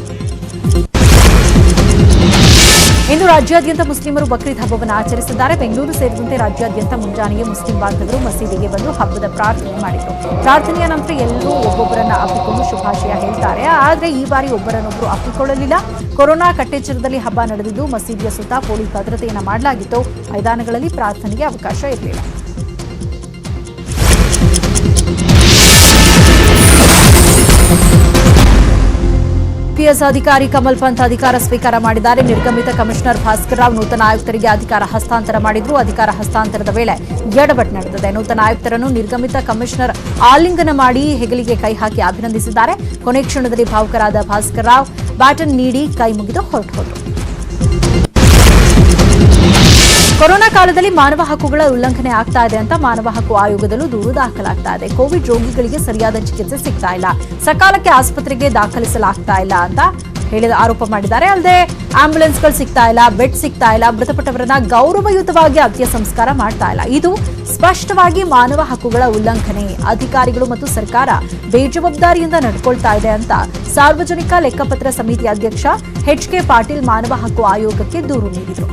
ಇಂದು ರಾಜ್ಯಾದ್ಯಂತ ಮುಸ್ಲಿಮರು ಬಕ್ರೀದ್ ಹಬ್ಬವನ್ನು ಆಚರಿಸಿದ್ದಾರೆ. ಬೆಂಗಳೂರು ಸೇರಿದಂತೆ ರಾಜ್ಯಾದ್ಯಂತ ಮುಂಜಾನೆಯೇ ಮುಸ್ಲಿಂ ಬಾಂಧವರು ಮಸೀದಿಗೆ ಬಂದು ಹಬ್ಬದ ಪ್ರಾರ್ಥನೆ ಮಾಡಿದರು. ಪ್ರಾರ್ಥನೆಯ ನಂತರ ಎಲ್ಲರೂ ಒಬ್ಬೊಬ್ಬರನ್ನ ಅಪ್ಪಿಕೊಂಡು ಶುಭಾಶಯ ಹೇಳ್ತಾರೆ. ಆದರೆ ಈ ಬಾರಿ ಒಬ್ಬರನ್ನೊಬ್ಬರು ಅಪ್ಪಿಕೊಳ್ಳಲಿಲ್ಲ. ಕೊರೋನಾ ಕಟ್ಟೆಚ್ಚರದಲ್ಲಿ ಹಬ್ಬ ನಡೆದಿದ್ದು ಮಸೀದಿಯ ಸುತ್ತ ಪೊಲೀಸ್ ಭದ್ರತೆಯನ್ನು ಮಾಡಲಾಗಿತ್ತು. ಮೈದಾನಗಳಲ್ಲಿ ಪ್ರಾರ್ಥನೆಗೆ ಅವಕಾಶ ಇರಲಿಲ್ಲ. ಪಿಎಸ್ ಅಧಿಕಾರಿ ಕಮಲ್ ಪಂತ್ ಅಧಿಕಾರ ಸ್ವೀಕಾರ ಮಾಡಿದ್ದಾರೆ. ನಿರ್ಗಮಿತ ಕಮಿಷನರ್ ಭಾಸ್ಕರ್ ರಾವ್ ನೂತನ ಆಯುಕ್ತರಿಗೆ ಅಧಿಕಾರ ಹಸ್ತಾಂತರ ಮಾಡಿದ್ರು. ಅಧಿಕಾರ ಹಸ್ತಾಂತರದ ವೇಳೆ ಎಡವಟ್ಟು ನಡೆದಿದೆ. ನೂತನ ಆಯುಕ್ತರನ್ನು ನಿರ್ಗಮಿತ ಕಮಿಷನರ್ ಆಲಿಂಗನ ಮಾಡಿ ಹೆಗಲಿಗೆ ಕೈ ಹಾಕಿ ಅಭಿನಂದಿಸಿದ್ದಾರೆ. ಕೊನೆ ಕ್ಷಣದಲ್ಲಿ ಭಾವುಕರಾದ ಭಾಸ್ಕರ್ ರಾವ್ ಬ್ಯಾಟನ್ ನೀಡಿ ಕೈ ಮುಗಿದು ಹೊರಟು. ಕೊರೋನಾ ಕಾಲದಲ್ಲಿ ಮಾನವ ಹಕ್ಕುಗಳ ಉಲ್ಲಂಘನೆ ಆಗ್ತಾ ಇದೆ ಅಂತ ಮಾನವ ಹಕ್ಕು ಆಯೋಗದಲ್ಲೂ ದೂರು ದಾಖಲಾಗ್ತಾ ಇದೆ. ಕೋವಿಡ್ ರೋಗಿಗಳಿಗೆ ಸರಿಯಾದ ಚಿಕಿತ್ಸೆ ಸಿಗ್ತಾ ಇಲ್ಲ, ಸಕಾಲಕ್ಕೆ ಆಸ್ಪತ್ರೆಗೆ ದಾಖಲಿಸಲಾಗ್ತಾ ಇಲ್ಲ ಅಂತ ಹೇಳಿದ ಆರೋಪ ಮಾಡಿದ್ದಾರೆ. ಅಲ್ಲದೆ ಆಂಬ್ಯುಲೆನ್ಸ್ಗಳು ಸಿಗ್ತಾ ಇಲ್ಲ, ಬೆಡ್ ಸಿಗ್ತಾ ಇಲ್ಲ, ಮೃತಪಟ್ಟವರನ್ನ ಗೌರವಯುತವಾಗಿ ಅಂತ್ಯ ಸಂಸ್ಕಾರ ಮಾಡ್ತಾ ಇಲ್ಲ. ಇದು ಸ್ಪಷ್ಟವಾಗಿ ಮಾನವ ಹಕ್ಕುಗಳ ಉಲ್ಲಂಘನೆ. ಅಧಿಕಾರಿಗಳು ಮತ್ತು ಸರ್ಕಾರ ಬೇಜವಾಬ್ದಾರಿಯಿಂದ ನಡ್ಕೊಳ್ತಾ ಇದೆ ಅಂತ ಸಾರ್ವಜನಿಕ ಲೆಕ್ಕಪತ್ರ ಸಮಿತಿ ಅಧ್ಯಕ್ಷ ಎಚ್.ಕೆ. ಪಾಟೀಲ್ ಮಾನವ ಹಕ್ಕು ಆಯೋಗಕ್ಕೆ ದೂರು ನೀಡಿದರು.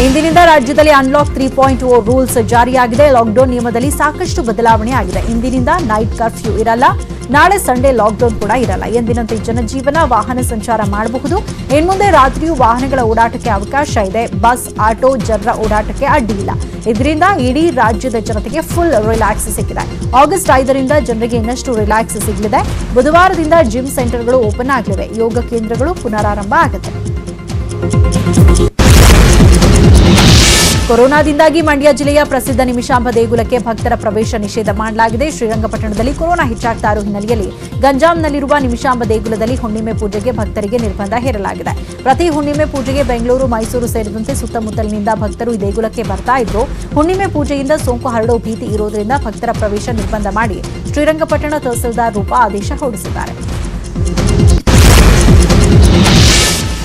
ಇಂದಿನಿಂದ ರಾಜ್ಯದಲ್ಲಿ ಅನ್ಲಾಕ್ 3.0 ರೂಲ್ಸ್ ಜಾರಿಯಾಗಿದೆ. ಲಾಕ್ಡೌನ್ ನಿಯಮದಲ್ಲಿ ಸಾಕಷ್ಟು ಬದಲಾವಣೆ ಆಗಿದೆ. ಇಂದಿನಿಂದ ನೈಟ್ ಕರ್ಫ್ಯೂ ಇರಲ್ಲ. ನಾಳೆ ಸಂಡೇ ಲಾಕ್ಡೌನ್ ಕೂಡ ಇರಲ್ಲ. ಎಂದಿನಂತೆ ಜನಜೀವನ, ವಾಹನ ಸಂಚಾರ ಮಾಡಬಹುದು. ಇನ್ಮುಂದೆ ರಾತ್ರಿಯೂ ವಾಹನಗಳ ಓಡಾಟಕ್ಕೆ ಅವಕಾಶ ಇದೆ. ಬಸ್, ಆಟೋ, ಜನರ ಓಡಾಟಕ್ಕೆ ಅಡ್ಡಿ ಇಲ್ಲ. ಇದರಿಂದ ಇಡೀ ರಾಜ್ಯದ ಜನತೆಗೆ ಫುಲ್ ರಿಲ್ಯಾಕ್ಸ್ ಸಿಕ್ಕಿದೆ. ಆಗಸ್ಟ್ 5ರಿಂದ ಜನರಿಗೆ ಇನ್ನಷ್ಟು ರಿಲ್ಯಾಕ್ಸ್ ಸಿಗಲಿದೆ. ಬುಧವಾರದಿಂದ ಜಿಮ್ ಸೆಂಟರ್ಗಳು ಓಪನ್ ಆಗಲಿವೆ. ಯೋಗ ಕೇಂದ್ರಗಳು ಪುನರಾರಂಭ ಆಗುತ್ತೆ. ಕೊರೋನಾದಿಂದಾಗಿ ಮಂಡ್ಯ ಜಿಲ್ಲೆಯ ಪ್ರಸಿದ್ಧ ನಿಮಿಷಾಂಬ ದೇಗುಲಕ್ಕೆ ಭಕ್ತರ ಪ್ರವೇಶ ನಿಷೇಧ ಮಾಡಲಾಗಿದೆ. ಶ್ರೀರಂಗಪಟ್ಟಣದಲ್ಲಿ ಕೊರೋನಾ ಹೆಚ್ಚಾಗ್ತಾ ಇರುವ ಹಿನ್ನೆಲೆಯಲ್ಲಿ ಗಂಜಾಂನಲ್ಲಿರುವ ನಿಮಿಷಾಂಬ ದೇಗುಲದಲ್ಲಿ ಹುಣ್ಣಿಮೆ ಪೂಜೆಗೆ ಭಕ್ತರಿಗೆ ನಿರ್ಬಂಧ ಹೇರಲಾಗಿದೆ. ಪ್ರತಿ ಹುಣ್ಣಿಮೆ ಪೂಜೆಗೆ ಬೆಂಗಳೂರು, ಮೈಸೂರು ಸೇರಿದಂತೆ ಸುತ್ತಮುತ್ತಲಿನಿಂದ ಭಕ್ತರು ಈ ದೇಗುಲಕ್ಕೆ ಬರ್ತಾ ಇದ್ರು. ಹುಣ್ಣಿಮೆ ಪೂಜೆಯಿಂದ ಸೋಂಕು ಹರಡೋ ಭೀತಿ ಇರೋದ್ರಿಂದ ಭಕ್ತರ ಪ್ರವೇಶ ನಿರ್ಬಂಧ ಮಾಡಿ ಶ್ರೀರಂಗಪಟ್ಟಣ ತಹಸೀಲ್ದಾರ್ ರೂಪಾ ಆದೇಶ ಹೊರಡಿಸಿದ್ದಾರೆ.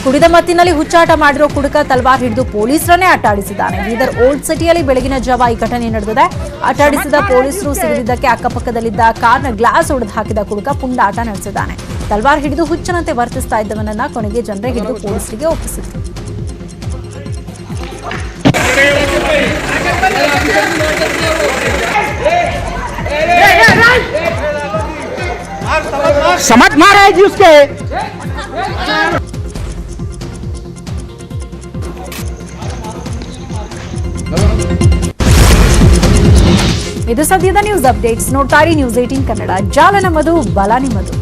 ಕುಡಿದ ಮತ್ತಿನಲ್ಲಿ ಹುಚ್ಚಾಟ ಮಾಡಿರೋ ಕುಡುಕ ತಲವಾರ್ ಹಿಡಿದು ಪೊಲೀಸರನ್ನೇ ಅಟ್ಟಾಡಿಸಿದ್ದಾನೆ. ಬೀದರ್ ಓಲ್ಡ್ ಸಿಟಿಯಲ್ಲಿ ಬೆಳಗಿನ ಜಾವ ಈ ಘಟನೆ ನಡೆದಿದೆ. ಅಟ್ಟಾಡಿಸಿದ ಪೊಲೀಸರು ಸಿಗದಿದ್ದಕ್ಕೆ ಅಕ್ಕಪಕ್ಕದಲ್ಲಿದ್ದ ಕಾರ್ನ ಗ್ಲಾಸ್ ಒಡೆದು ಹಾಕಿದ ಕುಡುಕ ಪುಂಡಾಟ ನಡೆಸಿದ್ದಾನೆ. ತಲವಾರ್ ಹಿಡಿದು ಹುಚ್ಚನಂತೆ ವರ್ತಿಸ್ತಾ ಇದ್ದವನನ್ನ ಕೊನೆಗೆ ಜನರೇ ಹಿಡಿದು ಪೊಲೀಸರಿಗೆ ಒಪ್ಪಿಸಿದ್ರು. समझ मारा है जी उसके। ಇದು ಸದ್ಯದ ನ್ಯೂಸ್ ಅಪ್ಡೇಟ್ಸ್. ನೋಡ್ತಾ ಇರಿ ನ್ಯೂಸ್ 18 ಕನ್ನಡ. ಜಾಲ ನಮ್ಮದು, ಬಲ ನಿಮ್ಮದು.